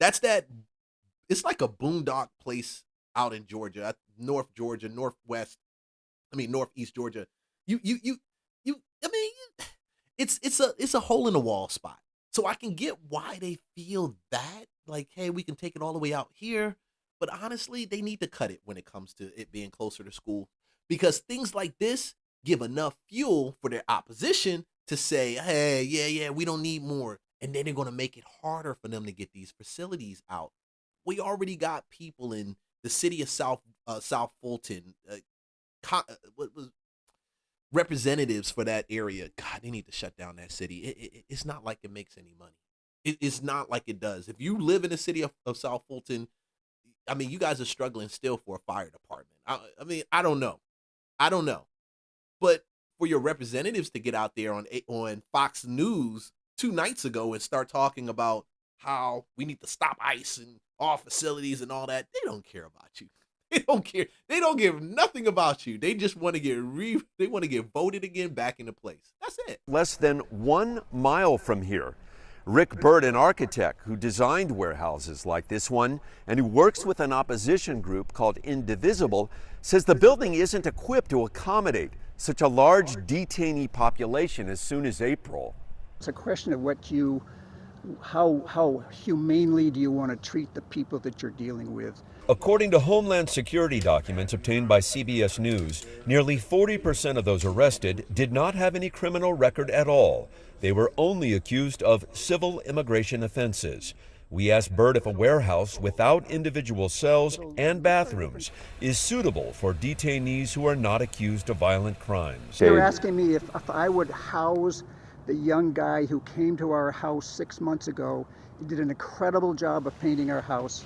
it's like a boondock place out in Georgia, northeast Georgia. It's I mean, it's a hole in the wall spot. So I can get why they feel that, like, hey, we can take it all the way out here. But honestly, they need to cut it when it comes to it being closer to school, because things like this give enough fuel for their opposition to say, hey, yeah, we don't need more. And then they're going to make it harder for them to get these facilities out. We already got people in the city of South Fulton, what was representatives for that area. God, they need to shut down that city. It's not like it makes any money. It's not like it does. If you live in the city of South Fulton, I mean, you guys are struggling still for a fire department. I mean, I don't know. But for your representatives to get out there on Fox News 2 nights ago and start talking about how we need to stop ICE and all facilities and all that, they don't care about you. They don't care. They don't give nothing about you. They just want to get voted again back into place. That's it. Less than 1 mile from here, Rick Bird, an architect who designed warehouses like this one and who works with an opposition group called Indivisible, says the building isn't equipped to accommodate such a large detainee population as soon as April. It's a question of how humanely do you want to treat the people that you're dealing with. According to Homeland Security documents obtained by CBS News, nearly 40% of those arrested did not have any criminal record at all. They were only accused of civil immigration offenses. We asked Bird if a warehouse without individual cells and bathrooms is suitable for detainees who are not accused of violent crimes. You're asking me if I would house the young guy who came to our house 6 months ago. He did an incredible job of painting our house,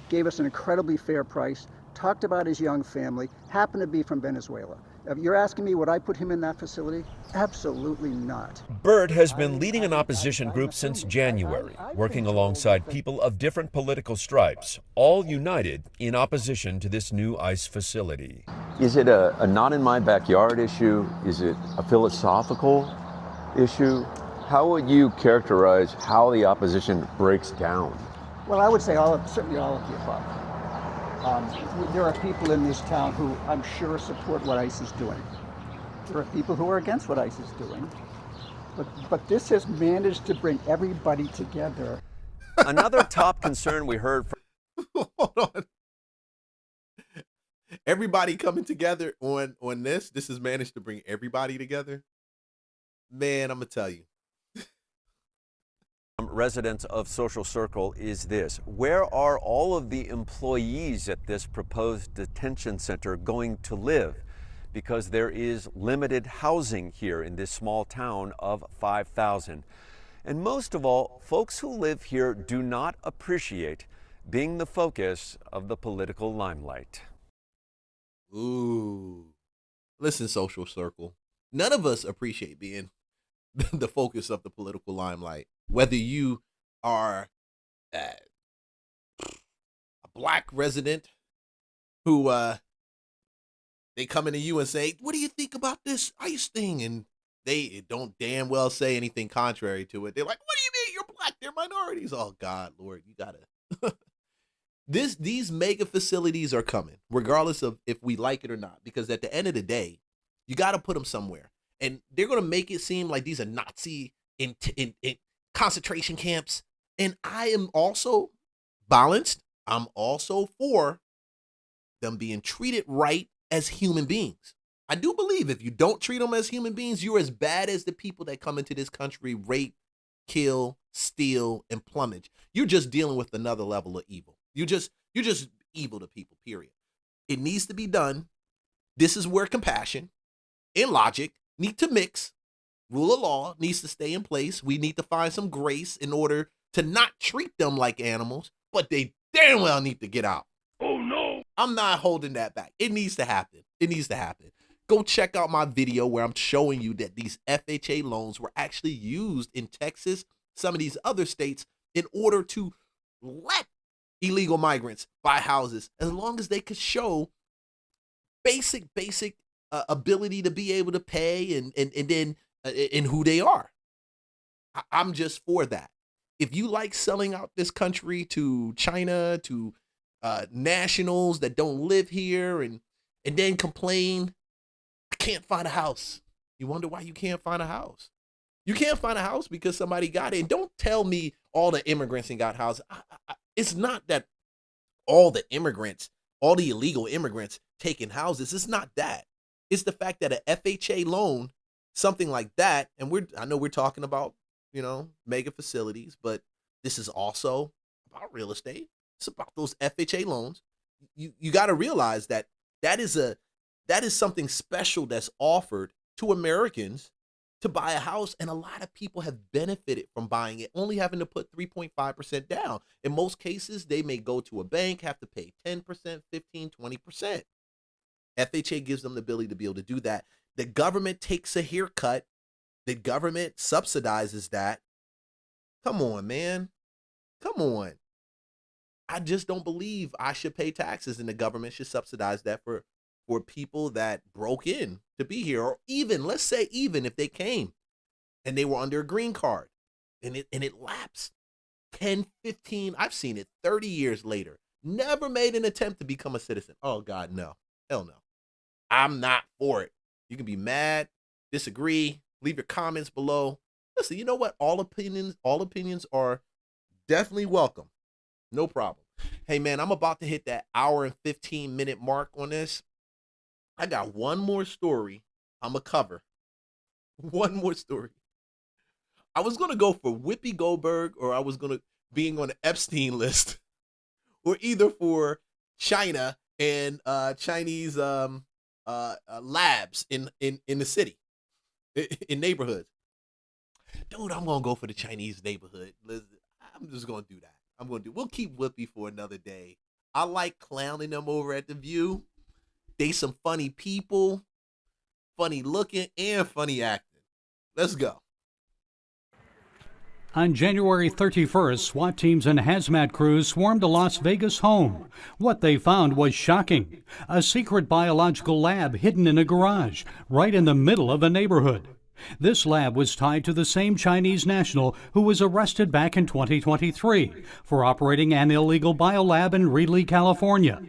gave us an incredibly fair price, talked about his young family, happened to be from Venezuela. If you're asking me, would I put him in that facility? Absolutely not. Bird has been leading an opposition group since January, working alongside people of different political stripes, all united in opposition to this new ICE facility. Is it a not in my backyard issue? Is it a philosophical issue? How would you characterize how the opposition breaks down? Well, I would say certainly all of the above. There are people in this town who I'm sure support what ICE is doing. There are people who are against what ICE is doing. But this has managed to bring everybody together. Another top concern we heard from... Hold on. Everybody coming together on this has managed to bring everybody together. Man, I'm going to tell you. Residents of Social Circle is this: where are all of the employees at this proposed detention center going to live? Because there is limited housing here in this small town of 5,000. And most of all, folks who live here do not appreciate being the focus of the political limelight. Ooh. Listen, Social Circle. None of us appreciate being the focus of the political limelight. Whether you are a black resident who they come into you and say, what do you think about this ICE thing? And they don't damn well say anything contrary to it. They're like, what do you mean you're black? They're minorities. Oh, God, Lord, you gotta. These mega facilities are coming, regardless of if we like it or not, because at the end of the day, you got to put them somewhere. And they're going to make it seem like these are Nazi in concentration camps. And I am also balanced. I'm also for them being treated right as human beings. I do believe if you don't treat them as human beings, you're as bad as the people that come into this country, rape, kill, steal, and plumage. You're just dealing with another level of evil. You're just evil to people, period. It needs to be done. This is where compassion and logic need to mix. Rule of law needs to stay in place. We need to find some grace in order to not treat them like animals, but they damn well need to get out. Oh, no. I'm not holding that back. It needs to happen. It needs to happen. Go check out my video where I'm showing you that these FHA loans were actually used in Texas, some of these other states, in order to let illegal migrants buy houses, as long as they could show basic ability to be able to pay and then and who they are. I'm just for that. If you like selling out this country to China, to nationals that don't live here and then complain, I can't find a house. You wonder why you can't find a house. You can't find a house because somebody got it. And don't tell me all the immigrants ain't got houses. It's not that all the immigrants, all the illegal immigrants taking houses. It's not that. It's the fact that a FHA loan, something like that, and I know we're talking about, mega facilities, but this is also about real estate. It's about those FHA loans. You got to realize that is something special that's offered to Americans to buy a house, and a lot of people have benefited from buying it, only having to put 3.5% down. In most cases, they may go to a bank, have to pay 10%, 15, 20%. FHA gives them the ability to be able to do that. The government takes a haircut. The government subsidizes that. Come on, man. Come on. I just don't believe I should pay taxes and the government should subsidize that for people that broke in to be here, or even, let's say, even if they came and they were under a green card and it lapsed 10, 15, I've seen it 30 years later, never made an attempt to become a citizen. Oh God, no. Hell no. I'm not for it. You can be mad, disagree, leave your comments below. Listen, you know what? All opinions are definitely welcome. No problem. Hey man, I'm about to hit that hour and 15-minute mark on this. I got one more story I'm going to cover. One more story. I was going to go for Whoopi Goldberg, or I was going to being on the Epstein list, or either for China and Chinese labs in the city, in neighborhoods. Dude, I'm going to go for the Chinese neighborhood. Listen, I'm just going to do that. We'll keep Whoopi for another day. I like clowning them over at The View. They some funny people, funny looking, and funny acting. Let's go. On January 31st, SWAT teams and hazmat crews swarmed a Las Vegas home. What they found was shocking. A secret biological lab hidden in a garage, right in the middle of a neighborhood. This lab was tied to the same Chinese national who was arrested back in 2023 for operating an illegal biolab in Reedley, California.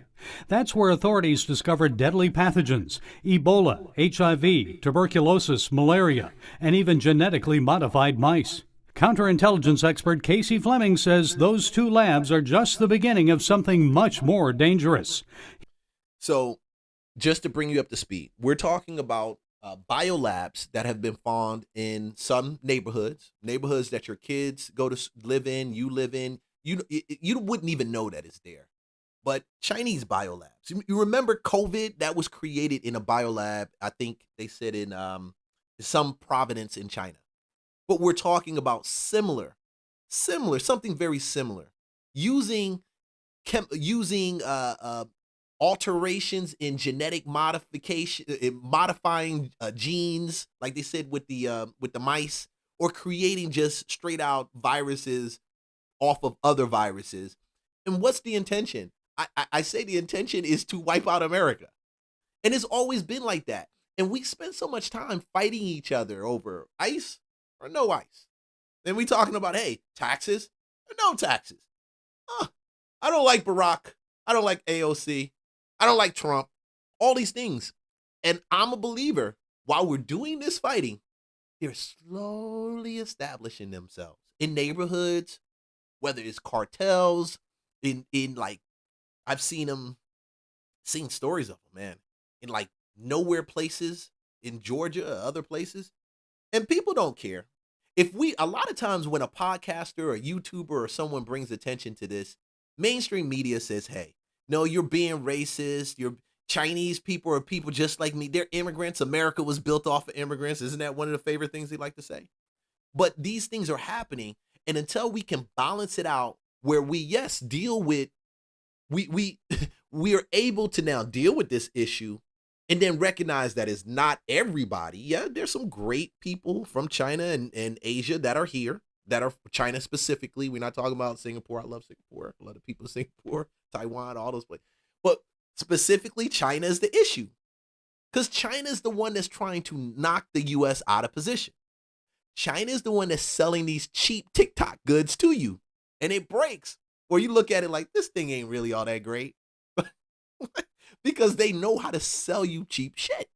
That's where authorities discovered deadly pathogens, Ebola, HIV, tuberculosis, malaria, and even genetically modified mice. Counterintelligence expert Casey Fleming says those two labs are just the beginning of something much more dangerous. So, just to bring you up to speed, we're talking about biolabs that have been found in some neighborhoods that your kids go to live in, you live in. You wouldn't even know that it's there. But Chinese biolabs. You remember COVID? That was created in a biolab, I think they said in some province in China. But we're talking about similar, something very similar, using alterations in genetic modification, modifying genes, like they said with the mice, or creating just straight out viruses off of other viruses. And what's the intention? I say the intention is to wipe out America. And it's always been like that. And we spend so much time fighting each other over ice or no ice. Then we talking about, hey, taxes or no taxes. I don't like Barack. I don't like AOC. I don't like Trump. All these things. And I'm a believer, while we're doing this fighting, they're slowly establishing themselves in neighborhoods, whether it's cartels, in like, I've seen stories of them, man, in like nowhere places in Georgia or other places. And people don't care. A lot of times when a podcaster or YouTuber or someone brings attention to this, mainstream media says, hey, no, you're being racist. You're Chinese people are people just like me. They're immigrants. America was built off of immigrants. Isn't that one of the favorite things they like to say? But these things are happening. And until we can balance it out where we, yes, deal with, we are able to now deal with this issue and then recognize that it's not everybody. Yeah, there's some great people from China and Asia that are here, that are China specifically. We're not talking about Singapore. I love Singapore. A lot of people in Singapore, Taiwan, all those places. But specifically, China is the issue. Because China is the one that's trying to knock the U.S. out of position. China is the one that's selling these cheap TikTok goods to you. And it breaks. Or you look at it like, this thing ain't really all that great. Because they know how to sell you cheap shit.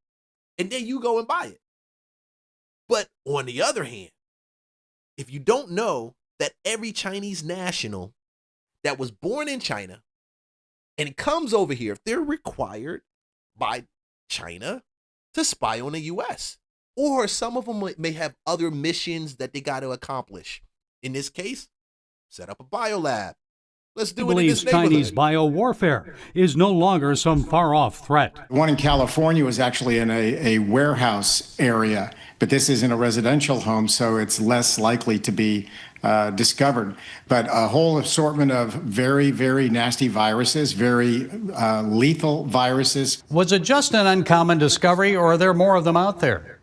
And then you go and buy it. But on the other hand, if you don't know that every Chinese national that was born in China and comes over here, if they're required by China to spy on the U.S., or some of them may have other missions that they got to accomplish. In this case, set up a biolab. Let's do it in this neighborhood. Chinese biowarfare is no longer some far-off threat. One in California was actually in a warehouse area, but this isn't a residential home, so it's less likely to be discovered. But a whole assortment of very, very nasty viruses, very lethal viruses. Was it just an uncommon discovery, or are there more of them out there?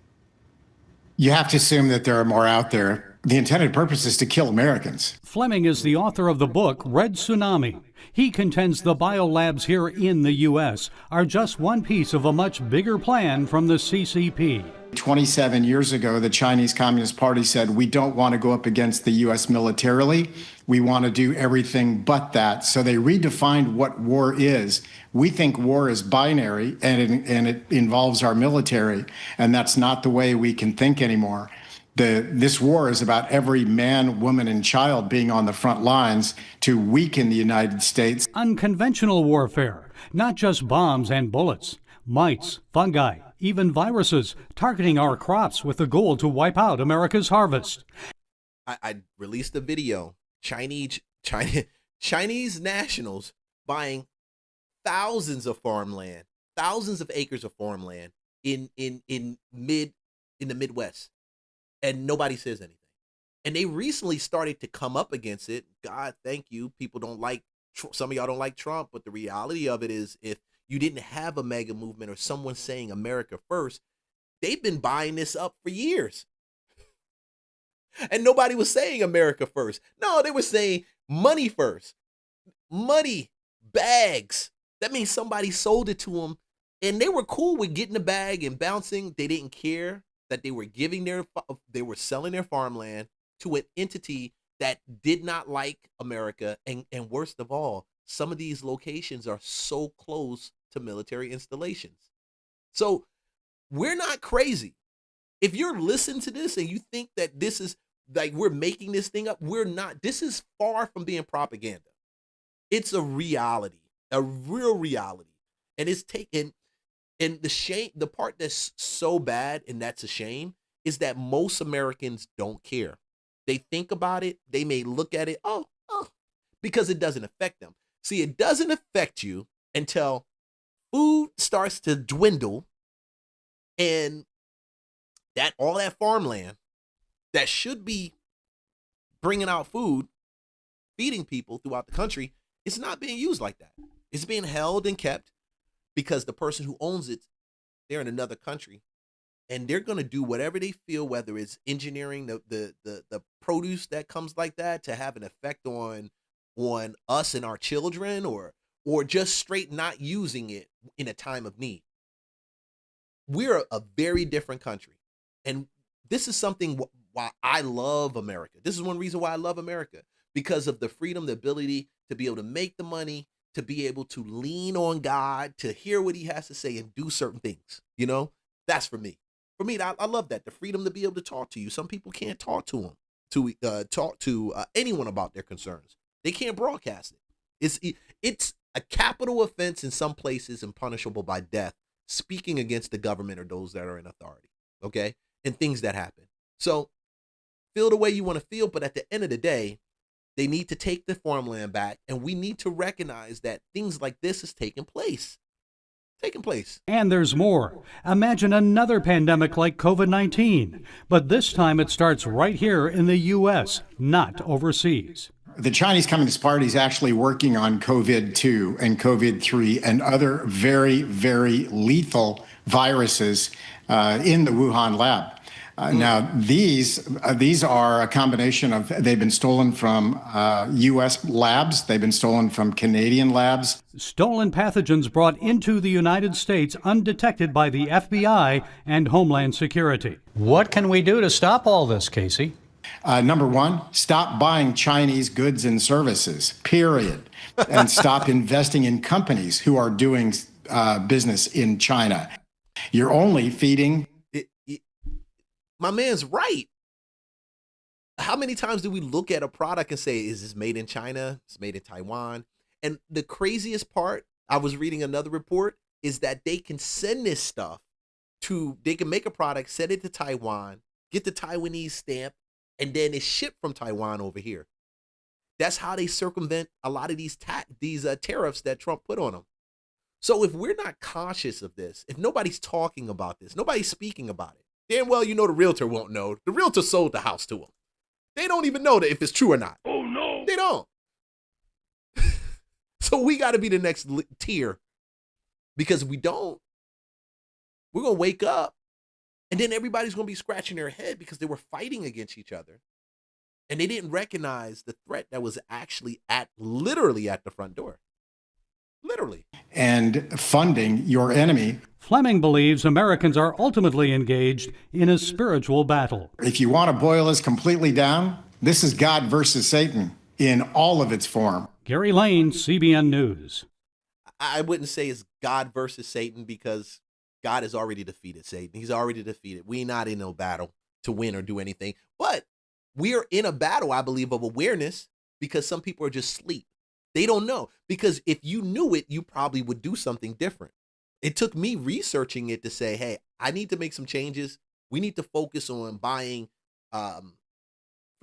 You have to assume that there are more out there. The intended purpose is to kill Americans. Fleming is the author of the book Red Tsunami. He contends the biolabs here in the U.S. are just one piece of a much bigger plan from the CCP. 27 years ago, the Chinese Communist Party said, we don't want to go up against the U.S. militarily. We want to do everything but that. So they redefined what war is. We think war is binary, and it involves our military, and that's not the way we can think anymore. This war is about every man, woman, and child being on the front lines to weaken the United States. Unconventional warfare, not just bombs and bullets, mites, fungi, even viruses, targeting our crops with the goal to wipe out America's harvest. I released a video, Chinese nationals buying thousands of farmland, thousands of acres of farmland in the Midwest, and nobody says anything. And they recently started to come up against it. God, thank you. People don't like, some of y'all don't like Trump, but the reality of it is, if you didn't have a mega movement or someone saying America first, they've been buying this up for years. And nobody was saying America first. No, they were saying money first. Money, bags. That means somebody sold it to them, and they were cool with getting the bag and bouncing. They didn't care that they were selling their farmland to an entity that did not like America. And worst of all, some of these locations are so close to military installations. So we're not crazy. If you're listening to this and you think that this is like we're making this thing up, we're not. This is far from being propaganda. It's a reality, a real reality. And it's taken, and the part that's so bad, and that's a shame, is that most Americans don't care. They think about it, they may look at it, because it doesn't affect them. See, it doesn't affect you until food starts to dwindle, and that all that farmland that should be bringing out food, feeding people throughout the country, it's not being used like that. It's being held and kept because the person who owns it, they're in another country, and they're going to do whatever they feel, whether it's engineering the produce that comes like that to have an effect on us and our children, or just straight not using it in a time of need. We're a very different country. And this is something why I love America. This is one reason why I love America, because of the freedom, the ability to be able to make the money, to be able to lean on God, to hear what he has to say and do certain things. You know, that's for me. For me, I love that. The freedom to be able to talk to you. Some people can't talk to them, talk to anyone about their concerns. They can't broadcast it. It's a capital offense in some places and punishable by death, speaking against the government or those that are in authority. Okay? And things that happen. So feel the way you want to feel, but at the end of the day, they need to take the farmland back, and we need to recognize that things like this is taking place. And there's more. Imagine another pandemic like COVID-19, but this time it starts right here in the U.S., not overseas. The Chinese Communist Party is actually working on COVID-2 and COVID-3 and other very, very lethal viruses in the Wuhan lab. Now, these are a combination of, they've been stolen from U.S. labs, they've been stolen from Canadian labs. Stolen pathogens brought into the United States undetected by the FBI and Homeland Security. What can we do to stop all this, Casey? Number one, stop buying Chinese goods and services, period. And stop investing in companies who are doing business in China. You're only feeding... my man's right. How many times do we look at a product and say, is this made in China? It's made in Taiwan. And the craziest part, I was reading another report, is that they can send this stuff they can make a product, send it to Taiwan, get the Taiwanese stamp, and then it's shipped from Taiwan over here. That's how they circumvent a lot of these tariffs that Trump put on them. So if we're not conscious of this, if nobody's talking about this, nobody's speaking about it, damn well you know the realtor won't know. The realtor sold the house to him. They don't even know that if it's true or not. Oh, no. They don't. So we got to be the next tier, because if we don't, we're going to wake up and then everybody's going to be scratching their head because they were fighting against each other. And they didn't recognize the threat that was actually literally at the front door. Literally. And funding your enemy. Fleming believes Americans are ultimately engaged in a spiritual battle. If you want to boil this completely down, this is God versus Satan in all of its form. Gary Lane, CBN News. I wouldn't say it's God versus Satan, because God has already defeated Satan. He's already defeated. We're not in no battle to win or do anything. But we're in a battle, I believe, of awareness, because some people are just asleep. They don't know. Because if you knew it, you probably would do something different. It took me researching it to say, hey, I need to make some changes. We need to focus on buying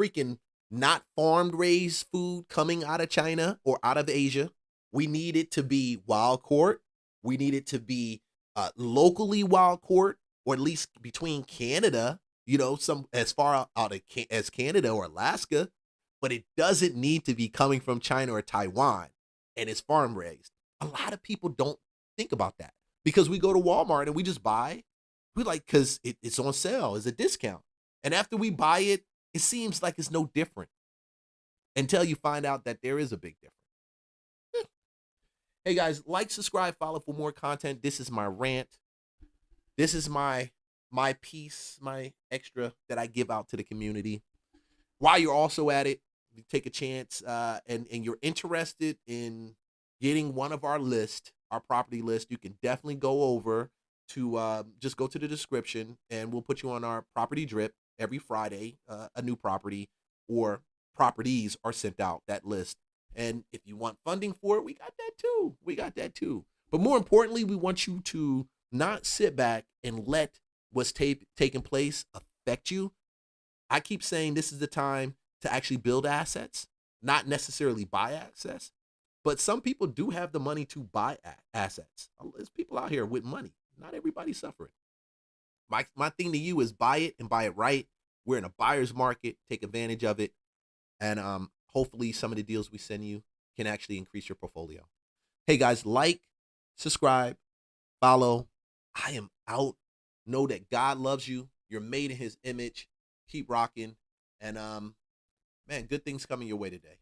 freaking not farmed raised food coming out of China or out of Asia. We need it to be wild caught. We need it to be locally wild caught, or at least between Canada, some as far out as Canada or Alaska. But it doesn't need to be coming from China or Taiwan and it's farm raised. A lot of people don't think about that, because we go to Walmart and we just buy. We because it's on sale, it's a discount. And after we buy it, it seems like it's no different until you find out that there is a big difference. Hey guys, like, subscribe, follow for more content. This is my rant. This is my piece, my extra that I give out to the community. While you're also at it, you take a chance and you're interested in getting one of our property list, you can definitely go over to just go to the description and we'll put you on our property drip every Friday. A new property or properties are sent out, that list. And if you want funding for it, we got that too. But more importantly, we want you to not sit back and let what's taking place affect you. I keep saying this is the time to actually build assets, not necessarily buy assets. But some people do have the money to buy assets. There's people out here with money. Not everybody's suffering. My thing to you is buy it and buy it right. We're in a buyer's market. Take advantage of it. And hopefully some of the deals we send you can actually increase your portfolio. Hey guys, like, subscribe, follow. I am out. Know that God loves you. You're made in his image. Keep rocking. And man, good things coming your way today.